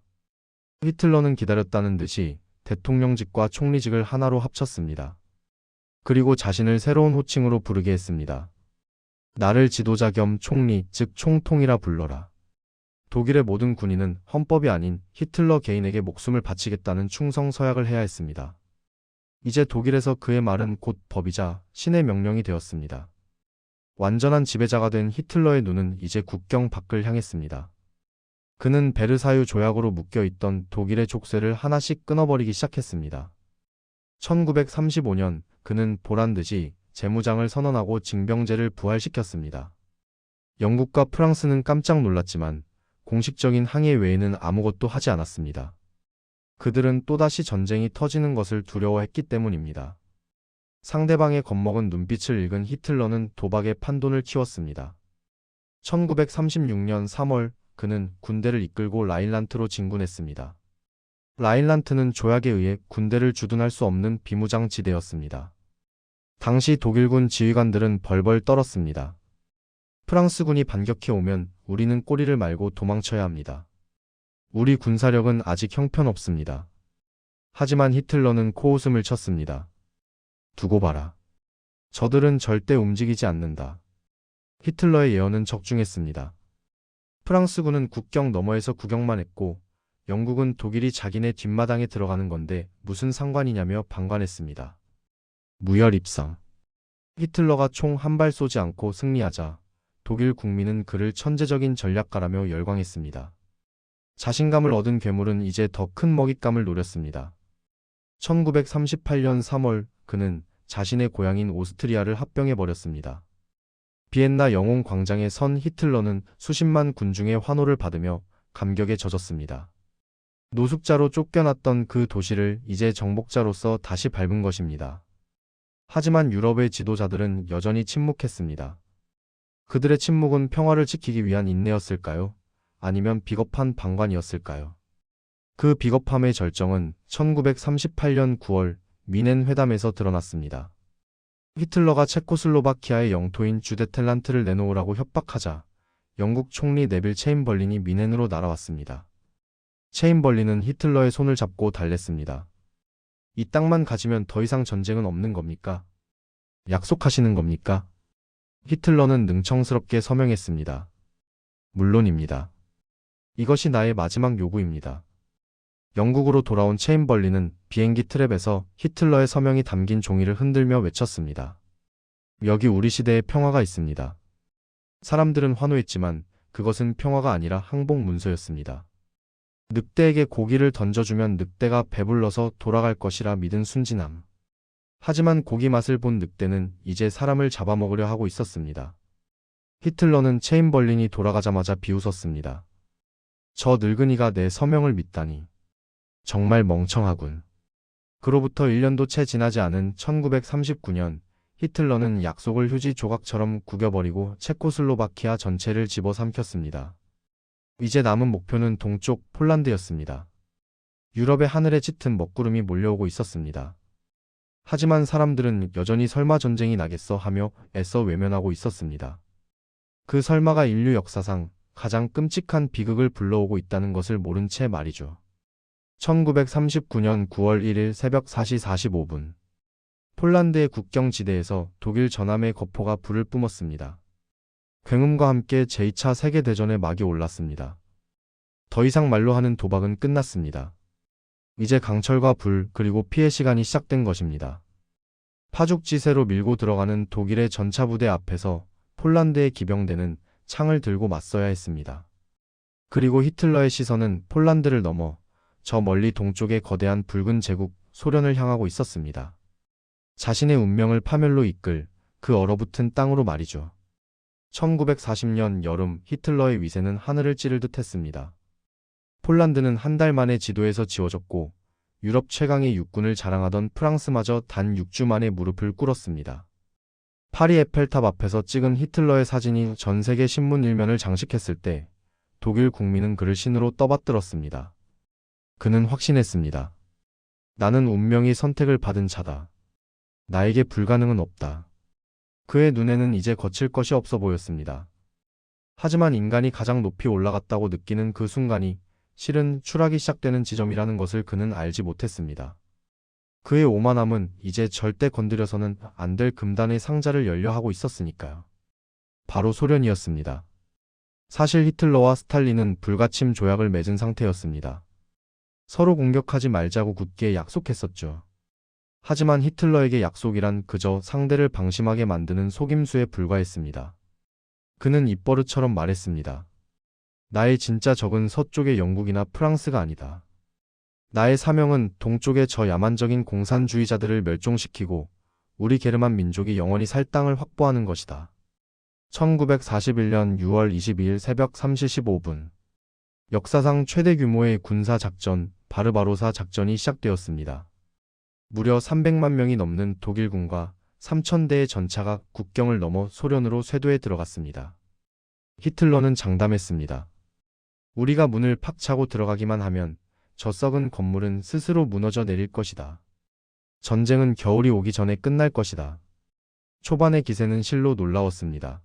히틀러는 기다렸다는 듯이 대통령직과 총리직을 하나로 합쳤습니다. 그리고 자신을 새로운 호칭으로 부르게 했습니다. 나를 지도자 겸 총리, 즉 총통이라 불러라. 독일의 모든 군인은 헌법이 아닌 히틀러 개인에게 목숨을 바치겠다는 충성 서약을 해야 했습니다. 이제 독일에서 그의 말은 곧 법이자 신의 명령이 되었습니다. 완전한 지배자가 된 히틀러의 눈은 이제 국경 밖을 향했습니다. 그는 베르사유 조약으로 묶여있던 독일의 족쇄를 하나씩 끊어버리기 시작했습니다. 1935년 그는 보란듯이 재무장을 선언하고 징병제를 부활시켰습니다. 영국과 프랑스는 깜짝 놀랐지만 공식적인 항해 외에는 아무것도 하지 않았습니다. 그들은 또다시 전쟁이 터지는 것을 두려워했기 때문입니다. 상대방의 겁먹은 눈빛을 읽은 히틀러는 도박에 판돈을 키웠습니다. 1936년 3월 그는 군대를 이끌고 라인란트로 진군했습니다. 라인란트는 조약에 의해 군대를 주둔할 수 없는 비무장 지대였습니다. 당시 독일군 지휘관들은 벌벌 떨었습니다. 프랑스군이 반격해 오면 우리는 꼬리를 말고 도망쳐야 합니다. 우리 군사력은 아직 형편없습니다. 하지만 히틀러는 코웃음을 쳤습니다. 두고 봐라. 저들은 절대 움직이지 않는다. 히틀러의 예언은 적중했습니다. 프랑스군은 국경 너머에서 구경만 했고 영국은 독일이 자기네 뒷마당에 들어가는 건데 무슨 상관이냐며 방관했습니다. 무혈입상. 히틀러가 총 한 발 쏘지 않고 승리하자 독일 국민은 그를 천재적인 전략가라며 열광했습니다. 자신감을 얻은 괴물은 이제 더 큰 먹잇감을 노렸습니다. 1938년 3월 그는 자신의 고향인 오스트리아를 합병해버렸습니다. 비엔나 영웅 광장에 선 히틀러는 수십만 군중의 환호를 받으며 감격에 젖었습니다. 노숙자로 쫓겨났던 그 도시를 이제 정복자로서 다시 밟은 것입니다. 하지만 유럽의 지도자들은 여전히 침묵했습니다. 그들의 침묵은 평화를 지키기 위한 인내였을까요? 아니면 비겁한 방관이었을까요? 그 비겁함의 절정은 1938년 9월 미넨 회담에서 드러났습니다. 히틀러가 체코슬로바키아의 영토인 주데텔란트를 내놓으라고 협박하자 영국 총리 네빌 체인벌린이 미넨으로 날아왔습니다. 체인벌린은 히틀러의 손을 잡고 달랬습니다. 이 땅만 가지면 더 이상 전쟁은 없는 겁니까? 약속하시는 겁니까? 히틀러는 능청스럽게 서명했습니다. 물론입니다. 이것이 나의 마지막 요구입니다. 영국으로 돌아온 체인벌린은 비행기 트랩에서 히틀러의 서명이 담긴 종이를 흔들며 외쳤습니다. 여기 우리 시대의 평화가 있습니다. 사람들은 환호했지만 그것은 평화가 아니라 항복 문서였습니다. 늑대에게 고기를 던져주면 늑대가 배불러서 돌아갈 것이라 믿은 순진함. 하지만 고기 맛을 본 늑대는 이제 사람을 잡아먹으려 하고 있었습니다. 히틀러는 체인벌린이 돌아가자마자 비웃었습니다. 저 늙은이가 내 서명을 믿다니. 정말 멍청하군. 그로부터 1년도 채 지나지 않은 1939년 히틀러는 약속을 휴지 조각처럼 구겨버리고 체코슬로바키아 전체를 집어삼켰습니다. 이제 남은 목표는 동쪽 폴란드였습니다. 유럽의 하늘에 짙은 먹구름이 몰려오고 있었습니다. 하지만 사람들은 여전히 설마 전쟁이 나겠어 하며 애써 외면하고 있었습니다. 그 설마가 인류 역사상 가장 끔찍한 비극을 불러오고 있다는 것을 모른 채 말이죠. 1939년 9월 1일 새벽 4시 45분 폴란드의 국경 지대에서 독일 전함의 거포가 불을 뿜었습니다. 굉음과 함께 제2차 세계대전의 막이 올랐습니다. 더 이상 말로 하는 도박은 끝났습니다. 이제 강철과 불 그리고 피해 시간이 시작된 것입니다. 파죽지세로 밀고 들어가는 독일의 전차부대 앞에서 폴란드의 기병대는 창을 들고 맞서야 했습니다. 그리고 히틀러의 시선은 폴란드를 넘어 저 멀리 동쪽의 거대한 붉은 제국 소련을 향하고 있었습니다. 자신의 운명을 파멸로 이끌 그 얼어붙은 땅으로 말이죠. 1940년 여름 히틀러의 위세는 하늘을 찌를 듯 했습니다. 폴란드는 한 달 만에 지도에서 지워졌고 유럽 최강의 육군을 자랑하던 프랑스마저 단 6주 만에 무릎을 꿇었습니다. 파리 에펠탑 앞에서 찍은 히틀러의 사진이 전 세계 신문 일면을 장식했을 때 독일 국민은 그를 신으로 떠받들었습니다. 그는 확신했습니다. 나는 운명이 선택을 받은 자다. 나에게 불가능은 없다. 그의 눈에는 이제 거칠 것이 없어 보였습니다. 하지만 인간이 가장 높이 올라갔다고 느끼는 그 순간이 실은 추락이 시작되는 지점이라는 것을 그는 알지 못했습니다. 그의 오만함은 이제 절대 건드려서는 안 될 금단의 상자를 열려 하고 있었으니까요. 바로 소련이었습니다. 사실 히틀러와 스탈린은 불가침 조약을 맺은 상태였습니다. 서로 공격하지 말자고 굳게 약속했었죠. 하지만 히틀러에게 약속이란 그저 상대를 방심하게 만드는 속임수에 불과했습니다. 그는 입버릇처럼 말했습니다. 나의 진짜 적은 서쪽의 영국이나 프랑스가 아니다. 나의 사명은 동쪽의 저 야만적인 공산주의자들을 멸종시키고 우리 게르만 민족이 영원히 살 땅을 확보하는 것이다. 1941년 6월 22일 새벽 3시 15분 역사상 최대 규모의 군사작전 바르바로사 작전이 시작되었습니다. 무려 300만 명이 넘는 독일군과 3,000대의 전차가 국경을 넘어 소련으로 쇄도에 들어갔습니다. 히틀러는 장담했습니다. 우리가 문을 팍 차고 들어가기만 하면 저 썩은 건물은 스스로 무너져 내릴 것이다. 전쟁은 겨울이 오기 전에 끝날 것이다. 초반의 기세는 실로 놀라웠습니다.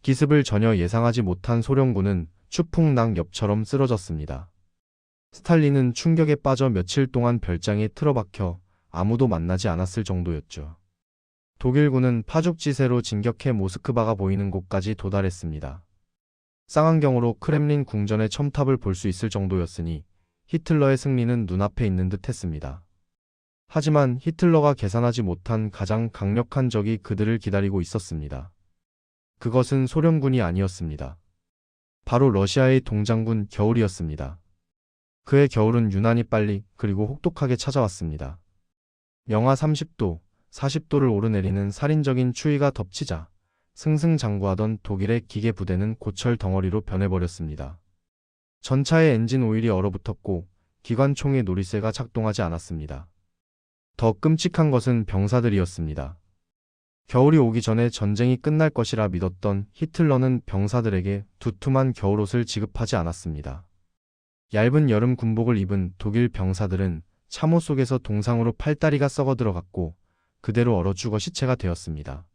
기습을 전혀 예상하지 못한 소련군은 추풍낙엽처럼 쓰러졌습니다. 스탈린은 충격에 빠져 며칠 동안 별장에 틀어박혀 아무도 만나지 않았을 정도였죠. 독일군은 파죽지세로 진격해 모스크바가 보이는 곳까지 도달했습니다. 쌍안경으로 크렘린 궁전의 첨탑을 볼 수 있을 정도였으니 히틀러의 승리는 눈앞에 있는 듯 했습니다. 하지만 히틀러가 계산하지 못한 가장 강력한 적이 그들을 기다리고 있었습니다. 그것은 소련군이 아니었습니다. 바로 러시아의 동장군 겨울이었습니다. 그의 겨울은 유난히 빨리 그리고 혹독하게 찾아왔습니다. 영하 30도, 40도를 오르내리는 살인적인 추위가 덮치자 승승장구하던 독일의 기계 부대는 고철 덩어리로 변해버렸습니다. 전차의 엔진 오일이 얼어붙었고 기관총의 놀이쇠가 작동하지 않았습니다. 더 끔찍한 것은 병사들이었습니다. 겨울이 오기 전에 전쟁이 끝날 것이라 믿었던 히틀러는 병사들에게 두툼한 겨울옷을 지급하지 않았습니다. 얇은 여름 군복을 입은 독일 병사들은 참호 속에서 동상으로 팔다리가 썩어 들어갔고 그대로 얼어 죽어 시체가 되었습니다.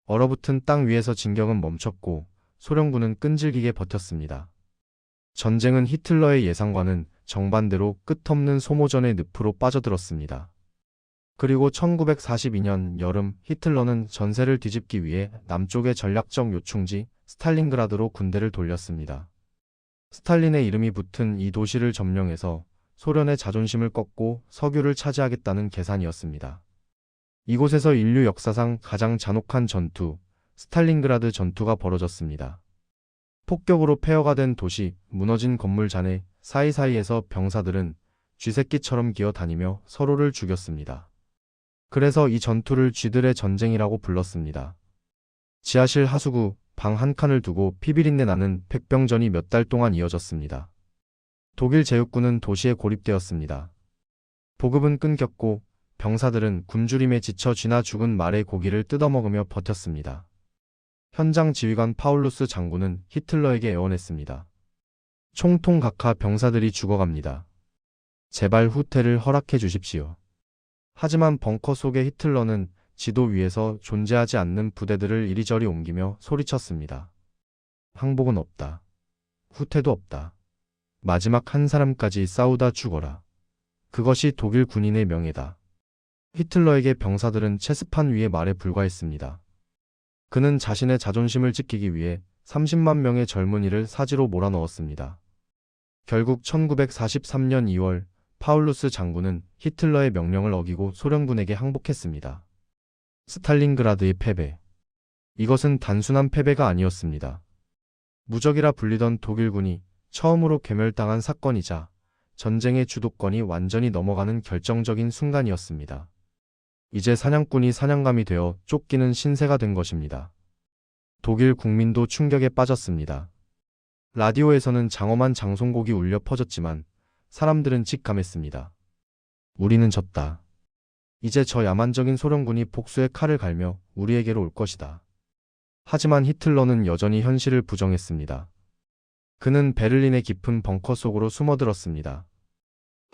얼어붙은 땅 위에서 진격은 멈췄고 소련군은 끈질기게 버텼습니다. 전쟁은 히틀러의 예상과는 정반대로 끝없는 소모전의 늪으로 빠져들었습니다. 그리고 1942년 여름 히틀러는 전세를 뒤집기 위해 남쪽의 전략적 요충지 스탈린그라드로 군대를 돌렸습니다. 스탈린의 이름이 붙은 이 도시를 점령해서 소련의 자존심을 꺾고 석유를 차지하겠다는 계산이었습니다. 이곳에서 인류 역사상 가장 잔혹한 전투, 스탈린그라드 전투가 벌어졌습니다. 폭격으로 폐허가 된 도시, 무너진 건물 잔해 사이사이에서 병사들은 쥐새끼처럼 기어다니며 서로를 죽였습니다. 그래서 이 전투를 쥐들의 전쟁이라고 불렀습니다. 지하실 하수구, 방 한 칸을 두고 피비린내 나는 백병전이 몇 달 동안 이어졌습니다. 독일 제육군은 도시에 고립되었습니다. 보급은 끊겼고 병사들은 굶주림에 지쳐 쥐나 죽은 말의 고기를 뜯어먹으며 버텼습니다. 현장 지휘관 파울루스 장군은 히틀러에게 애원했습니다. 총통 각하 병사들이 죽어갑니다. 제발 후퇴를 허락해 주십시오. 하지만 벙커 속의 히틀러는 지도 위에서 존재하지 않는 부대들을 이리저리 옮기며 소리쳤습니다. 항복은 없다. 후퇴도 없다. 마지막 한 사람까지 싸우다 죽어라. 그것이 독일 군인의 명예다. 히틀러에게 병사들은 체스판 위의 말에 불과했습니다. 그는 자신의 자존심을 지키기 위해 30만 명의 젊은이를 사지로 몰아넣었습니다. 결국 1943년 2월 파울루스 장군은 히틀러의 명령을 어기고 소련군에게 항복했습니다. 스탈린그라드의 패배. 이것은 단순한 패배가 아니었습니다. 무적이라 불리던 독일군이 처음으로 괴멸당한 사건이자 전쟁의 주도권이 완전히 넘어가는 결정적인 순간이었습니다. 이제 사냥꾼이 사냥감이 되어 쫓기는 신세가 된 것입니다. 독일 국민도 충격에 빠졌습니다. 라디오에서는 장엄한 장송곡이 울려 퍼졌지만 사람들은 직감했습니다. 우리는 졌다. 이제 저 야만적인 소련군이 복수의 칼을 갈며 우리에게로 올 것이다. 하지만 히틀러는 여전히 현실을 부정했습니다. 그는 베를린의 깊은 벙커 속으로 숨어들었습니다.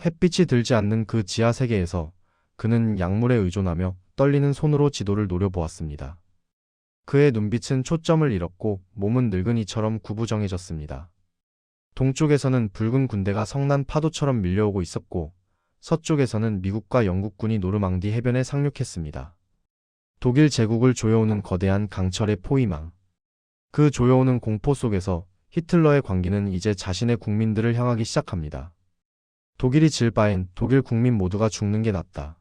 햇빛이 들지 않는 그 지하 세계에서 그는 약물에 의존하며 떨리는 손으로 지도를 노려보았습니다. 그의 눈빛은 초점을 잃었고 몸은 늙은이처럼 구부정해졌습니다. 동쪽에서는 붉은 군대가 성난 파도처럼 밀려오고 있었고 서쪽에서는 미국과 영국군이 노르망디 해변에 상륙했습니다. 독일 제국을 조여오는 거대한 강철의 포위망. 그 조여오는 공포 속에서 히틀러의 광기는 이제 자신의 국민들을 향하기 시작합니다. 독일이 질 바엔 독일 국민 모두가 죽는 게 낫다.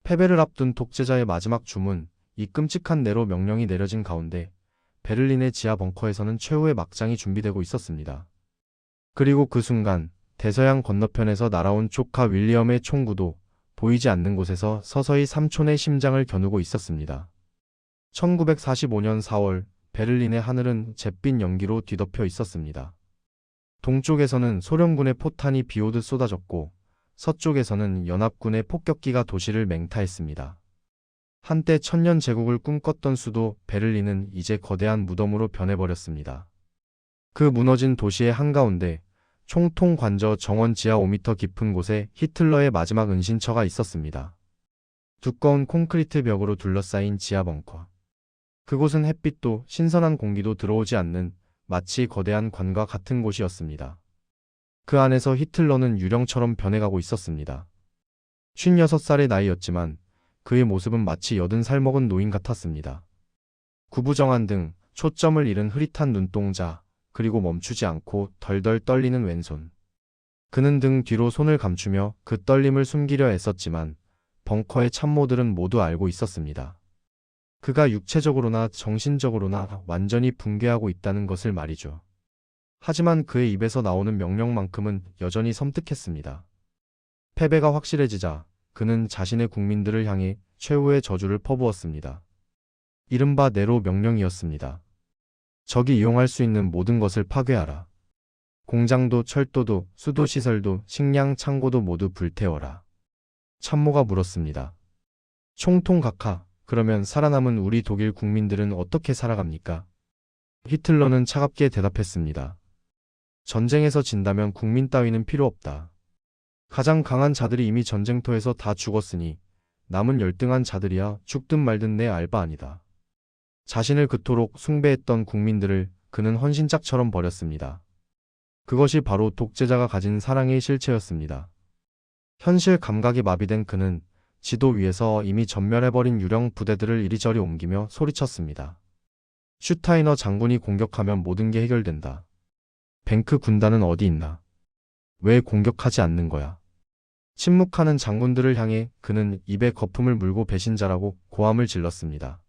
패배를 앞둔 독재자의 마지막 주문, 이 끔찍한 내로 명령이 내려진 가운데 베를린의 지하 벙커에서는 최후의 막장이 준비되고 있었습니다. 그리고 그 순간 대서양 건너편에서 날아온 조카 윌리엄의 총구도 보이지 않는 곳에서 서서히 삼촌의 심장을 겨누고 있었습니다. 1945년 4월 베를린의 하늘은 잿빛 연기로 뒤덮여 있었습니다. 동쪽에서는 소련군의 포탄이 비오듯 쏟아졌고 서쪽에서는 연합군의 폭격기가 도시를 맹타했습니다. 한때 천년 제국을 꿈꿨던 수도 베를린은 이제 거대한 무덤으로 변해버렸습니다. 그 무너진 도시의 한가운데 총통 관저 정원 지하 5m 깊은 곳에 히틀러의 마지막 은신처가 있었습니다. 두꺼운 콘크리트 벽으로 둘러싸인 지하 벙커. 그곳은 햇빛도 신선한 공기도 들어오지 않는 마치 거대한 관과 같은 곳이었습니다. 그 안에서 히틀러는 유령처럼 변해가고 있었습니다. 56살의 나이였지만 그의 모습은 마치 80살 먹은 노인 같았습니다. 구부정한 등, 초점을 잃은 흐릿한 눈동자, 그리고 멈추지 않고 덜덜 떨리는 왼손. 그는 등 뒤로 손을 감추며 그 떨림을 숨기려 애썼지만 벙커의 참모들은 모두 알고 있었습니다. 그가 육체적으로나 정신적으로나 완전히 붕괴하고 있다는 것을 말이죠. 하지만 그의 입에서 나오는 명령만큼은 여전히 섬뜩했습니다. 패배가 확실해지자 그는 자신의 국민들을 향해 최후의 저주를 퍼부었습니다. 이른바 네로 명령이었습니다. 적이 이용할 수 있는 모든 것을 파괴하라. 공장도 철도도 수도시설도 식량 창고도 모두 불태워라. 참모가 물었습니다. 총통 각하, 그러면 살아남은 우리 독일 국민들은 어떻게 살아갑니까? 히틀러는 차갑게 대답했습니다. 전쟁에서 진다면 국민 따위는 필요 없다. 가장 강한 자들이 이미 전쟁터에서 다 죽었으니 남은 열등한 자들이야 죽든 말든 내 알바 아니다. 자신을 그토록 숭배했던 국민들을 그는 헌신짝처럼 버렸습니다. 그것이 바로 독재자가 가진 사랑의 실체였습니다. 현실 감각이 마비된 그는 지도 위에서 이미 전멸해버린 유령 부대들을 이리저리 옮기며 소리쳤습니다. 슈타이너 장군이 공격하면 모든 게 해결된다. 뱅크 군단은 어디 있나? 왜 공격하지 않는 거야? 침묵하는 장군들을 향해 그는 입에 거품을 물고 배신자라고 고함을 질렀습니다.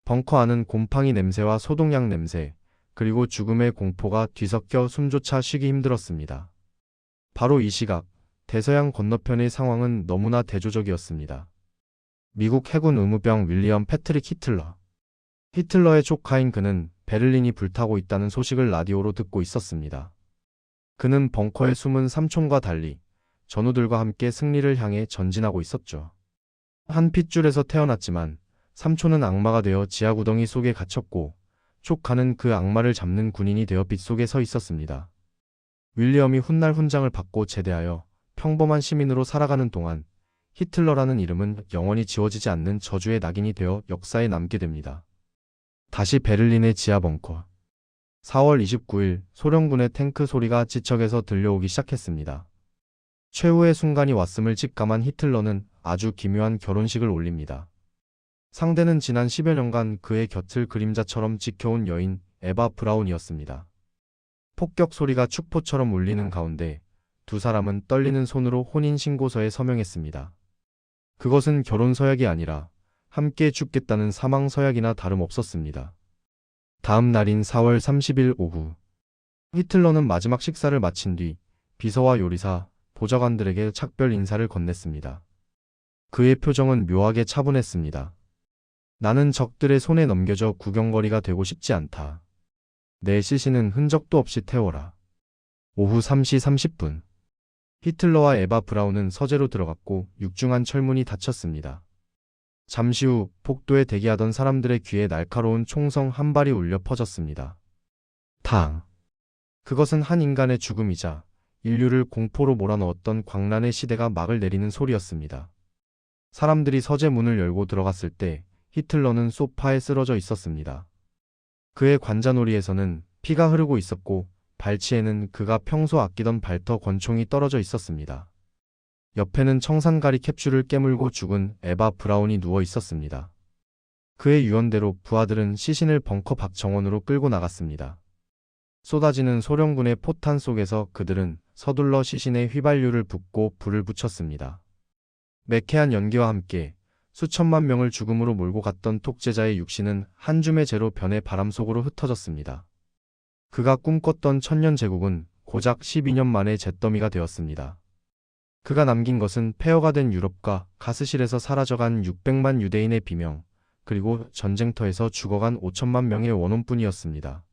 벙커 안은 곰팡이 냄새와 소독약 냄새, 그리고 죽음의 공포가 뒤섞여 숨조차 쉬기 힘들었습니다. 바로 이 시각, 대서양 건너편의 상황은 너무나 대조적이었습니다. 미국 해군 의무병 윌리엄 패트릭 히틀러. 히틀러의 조카인 그는 베를린이 불타고 있다는 소식을 라디오로 듣고 있었습니다. 그는 벙커에 숨은 삼촌과 달리 전우들과 함께 승리를 향해 전진하고 있었죠. 한 핏줄에서 태어났지만 삼촌은 악마가 되어 지하구덩이 속에 갇혔고 조카는 그 악마를 잡는 군인이 되어 빛 속에 서 있었습니다. 윌리엄이 훗날 훈장을 받고 제대하여 평범한 시민으로 살아가는 동안 히틀러라는 이름은 영원히 지워지지 않는 저주의 낙인이 되어 역사에 남게 됩니다. 다시 베를린의 지하 벙커. 4월 29일 소련군의 탱크 소리가 지척에서 들려오기 시작했습니다. 최후의 순간이 왔음을 직감한 히틀러는 아주 기묘한 결혼식을 올립니다. 상대는 지난 10여 년간 그의 곁을 그림자처럼 지켜온 여인 에바 브라운이었습니다. 폭격 소리가 축포처럼 울리는 가운데 두 사람은 떨리는 손으로 혼인신고서에 서명했습니다. 그것은 결혼 서약이 아니라 함께 죽겠다는 사망 서약이나 다름없었습니다. 다음 날인 4월 30일 오후, 히틀러는 마지막 식사를 마친 뒤 비서와 요리사, 보좌관들에게 작별 인사를 건넸습니다. 그의 표정은 묘하게 차분했습니다. 나는 적들의 손에 넘겨져 구경거리가 되고 싶지 않다. 내 시신은 흔적도 없이 태워라. 오후 3시 30분. 히틀러와 에바 브라운은 서재로 들어갔고 육중한 철문이 닫혔습니다. 잠시 후 복도에 대기하던 사람들의 귀에 날카로운 총성 한 발이 울려 퍼졌습니다. 탕. 그것은 한 인간의 죽음이자 인류를 공포로 몰아넣었던 광란의 시대가 막을 내리는 소리였습니다. 사람들이 서재 문을 열고 들어갔을 때 히틀러는 소파에 쓰러져 있었습니다. 그의 관자놀이에서는 피가 흐르고 있었고 발치에는 그가 평소 아끼던 발터 권총이 떨어져 있었습니다. 옆에는 청산가리 캡슐을 깨물고 죽은 에바 브라운이 누워 있었습니다. 그의 유언대로 부하들은 시신을 벙커 밖 정원으로 끌고 나갔습니다. 쏟아지는 소련군의 포탄 속에서 그들은 서둘러 시신에 휘발유를 붓고 불을 붙였습니다. 매캐한 연기와 함께 수천만 명을 죽음으로 몰고 갔던 독재자의 육신은 한 줌의 재로 변해 바람 속으로 흩어졌습니다. 그가 꿈꿨던 천년 제국은 고작 12년 만에 잿더미가 되었습니다. 그가 남긴 것은 폐허가 된 유럽과 가스실에서 사라져간 600만 유대인의 비명, 그리고 전쟁터에서 죽어간 5천만 명의 원혼뿐이었습니다.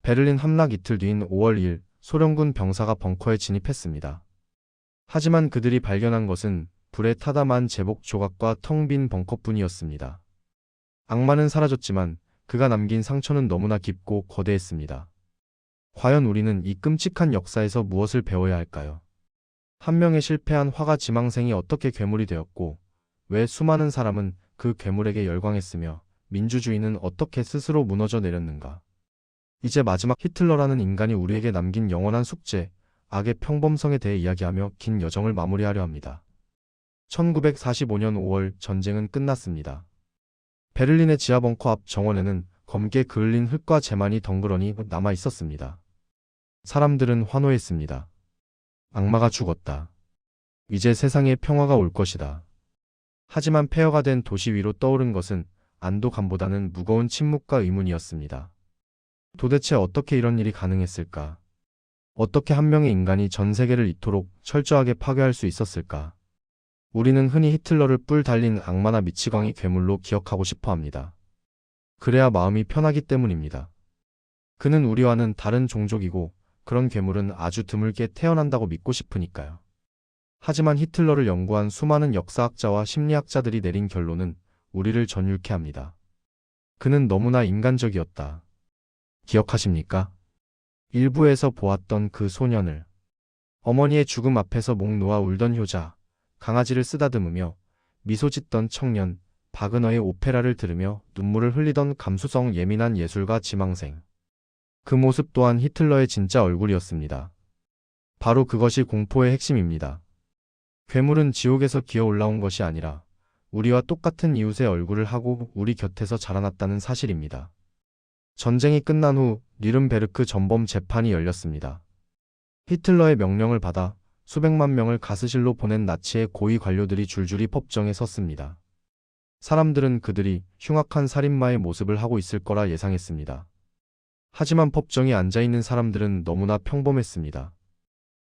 베를린 함락 이틀 뒤인 5월 2일 소련군 병사가 벙커에 진입했습니다. 하지만 그들이 발견한 것은 불에 타담한 제복 조각과 텅 빈 벙커뿐이었습니다. 악마는 사라졌지만 그가 남긴 상처는 너무나 깊고 거대했습니다. 과연 우리는 이 끔찍한 역사에서 무엇을 배워야 할까요? 한 명의 실패한 화가 지망생이 어떻게 괴물이 되었고, 왜 수많은 사람은 그 괴물에게 열광했으며 민주주의는 어떻게 스스로 무너져 내렸는가? 이제 마지막 히틀러라는 인간이 우리에게 남긴 영원한 숙제, 악의 평범성에 대해 이야기하며 긴 여정을 마무리하려 합니다. 1945년 5월 전쟁은 끝났습니다. 베를린의 지하벙커 앞 정원에는 검게 그을린 흙과 재만이 덩그러니 남아 있었습니다. 사람들은 환호했습니다. 악마가 죽었다. 이제 세상에 평화가 올 것이다. 하지만 폐허가 된 도시 위로 떠오른 것은 안도감보다는 무거운 침묵과 의문이었습니다. 도대체 어떻게 이런 일이 가능했을까? 어떻게 한 명의 인간이 전 세계를 이토록 철저하게 파괴할 수 있었을까? 우리는 흔히 히틀러를 뿔 달린 악마나 미치광이 괴물로 기억하고 싶어 합니다. 그래야 마음이 편하기 때문입니다. 그는 우리와는 다른 종족이고 그런 괴물은 아주 드물게 태어난다고 믿고 싶으니까요. 하지만 히틀러를 연구한 수많은 역사학자와 심리학자들이 내린 결론은 우리를 전율케 합니다. 그는 너무나 인간적이었다. 기억하십니까? 일부에서 보았던 그 소년을. 어머니의 죽음 앞에서 목 놓아 울던 효자, 강아지를 쓰다듬으며 미소 짓던 청년, 바그너의 오페라를 들으며 눈물을 흘리던 감수성 예민한 예술가 지망생. 그 모습 또한 히틀러의 진짜 얼굴이었습니다. 바로 그것이 공포의 핵심입니다. 괴물은 지옥에서 기어 올라온 것이 아니라 우리와 똑같은 이웃의 얼굴을 하고 우리 곁에서 자라났다는 사실입니다. 전쟁이 끝난 후 뉘른베르크 전범 재판이 열렸습니다. 히틀러의 명령을 받아 수백만 명을 가스실로 보낸 나치의 고위 관료들이 줄줄이 법정에 섰습니다. 사람들은 그들이 흉악한 살인마의 모습을 하고 있을 거라 예상했습니다. 하지만 법정에 앉아있는 사람들은 너무나 평범했습니다.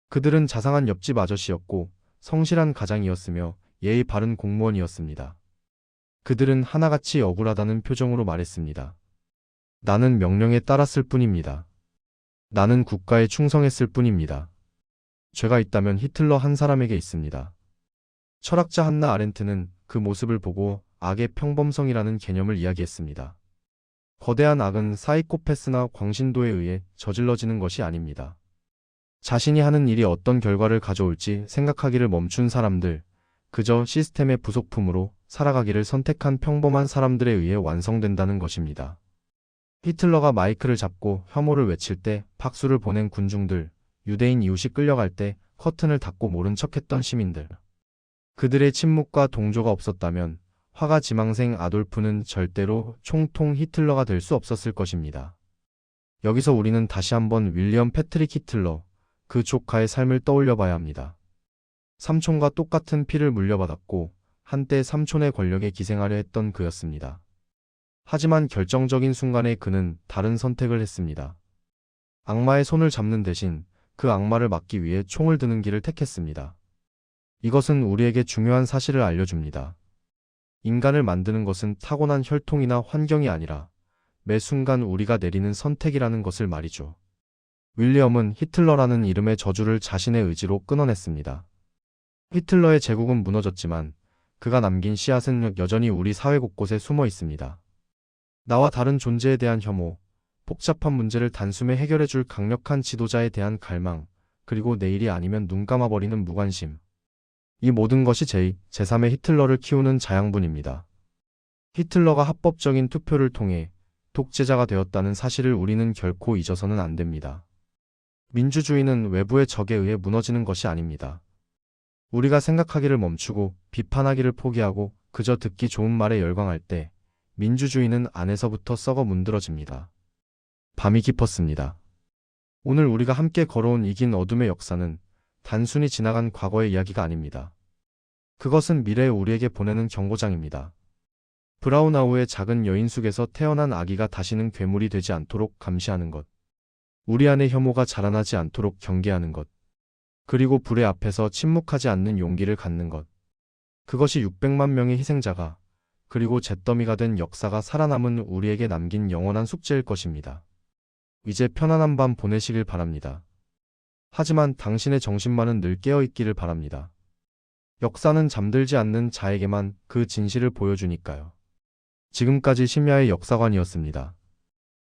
그들은 자상한 옆집 아저씨였고 성실한 가장이었으며 예의 바른 공무원이었습니다. 그들은 하나같이 억울하다는 표정으로 말했습니다. 나는 명령에 따랐을 뿐입니다. 나는 국가에 충성했을 뿐입니다. 죄가 있다면 히틀러 한 사람에게 있습니다. 철학자 한나 아렌트는 그 모습을 보고 악의 평범성이라는 개념을 이야기했습니다. 거대한 악은 사이코패스나 광신도에 의해 저질러지는 것이 아닙니다. 자신이 하는 일이 어떤 결과를 가져올지 생각하기를 멈춘 사람들, 그저 시스템의 부속품으로 살아가기를 선택한 평범한 사람들에 의해 완성된다는 것입니다. 히틀러가 마이크를 잡고 혐오를 외칠 때 박수를 보낸 군중들, 유대인 이웃이 끌려갈 때 커튼을 닫고 모른 척했던 시민들. 그들의 침묵과 동조가 없었다면 화가 지망생 아돌프는 절대로 총통 히틀러가 될 수 없었을 것입니다. 여기서 우리는 다시 한번 윌리엄 패트릭 히틀러, 그 조카의 삶을 떠올려 봐야 합니다. 삼촌과 똑같은 피를 물려받았고 한때 삼촌의 권력에 기생하려 했던 그였습니다. 하지만 결정적인 순간에 그는 다른 선택을 했습니다. 악마의 손을 잡는 대신 그 악마를 막기 위해 총을 드는 길을 택했습니다. 이것은 우리에게 중요한 사실을 알려줍니다. 인간을 만드는 것은 타고난 혈통이나 환경이 아니라 매 순간 우리가 내리는 선택이라는 것을 말이죠. 윌리엄은 히틀러라는 이름의 저주를 자신의 의지로 끊어냈습니다. 히틀러의 제국은 무너졌지만 그가 남긴 씨앗은 여전히 우리 사회 곳곳에 숨어 있습니다. 나와 다른 존재에 대한 혐오, 복잡한 문제를 단숨에 해결해줄 강력한 지도자에 대한 갈망, 그리고 내일이 아니면 눈 감아버리는 무관심. 이 모든 것이 제3의 히틀러를 키우는 자양분입니다. 히틀러가 합법적인 투표를 통해 독재자가 되었다는 사실을 우리는 결코 잊어서는 안 됩니다. 민주주의는 외부의 적에 의해 무너지는 것이 아닙니다. 우리가 생각하기를 멈추고 비판하기를 포기하고 그저 듣기 좋은 말에 열광할 때 민주주의는 안에서부터 썩어 문드러집니다. 밤이 깊었습니다. 오늘 우리가 함께 걸어온 이 긴 어둠의 역사는 단순히 지나간 과거의 이야기가 아닙니다. 그것은 미래의 우리에게 보내는 경고장입니다. 브라운아우의 작은 여인 숲에서 태어난 아기가 다시는 괴물이 되지 않도록 감시하는 것. 우리 안에 혐오가 자라나지 않도록 경계하는 것. 그리고 불의 앞에서 침묵하지 않는 용기를 갖는 것. 그것이 600만 명의 희생자가 그리고 잿더미가 된 역사가 살아남은 우리에게 남긴 영원한 숙제일 것입니다. 이제 편안한 밤 보내시길 바랍니다. 하지만 당신의 정신만은 늘 깨어있기를 바랍니다. 역사는 잠들지 않는 자에게만 그 진실을 보여주니까요. 지금까지 심야의 역사관이었습니다.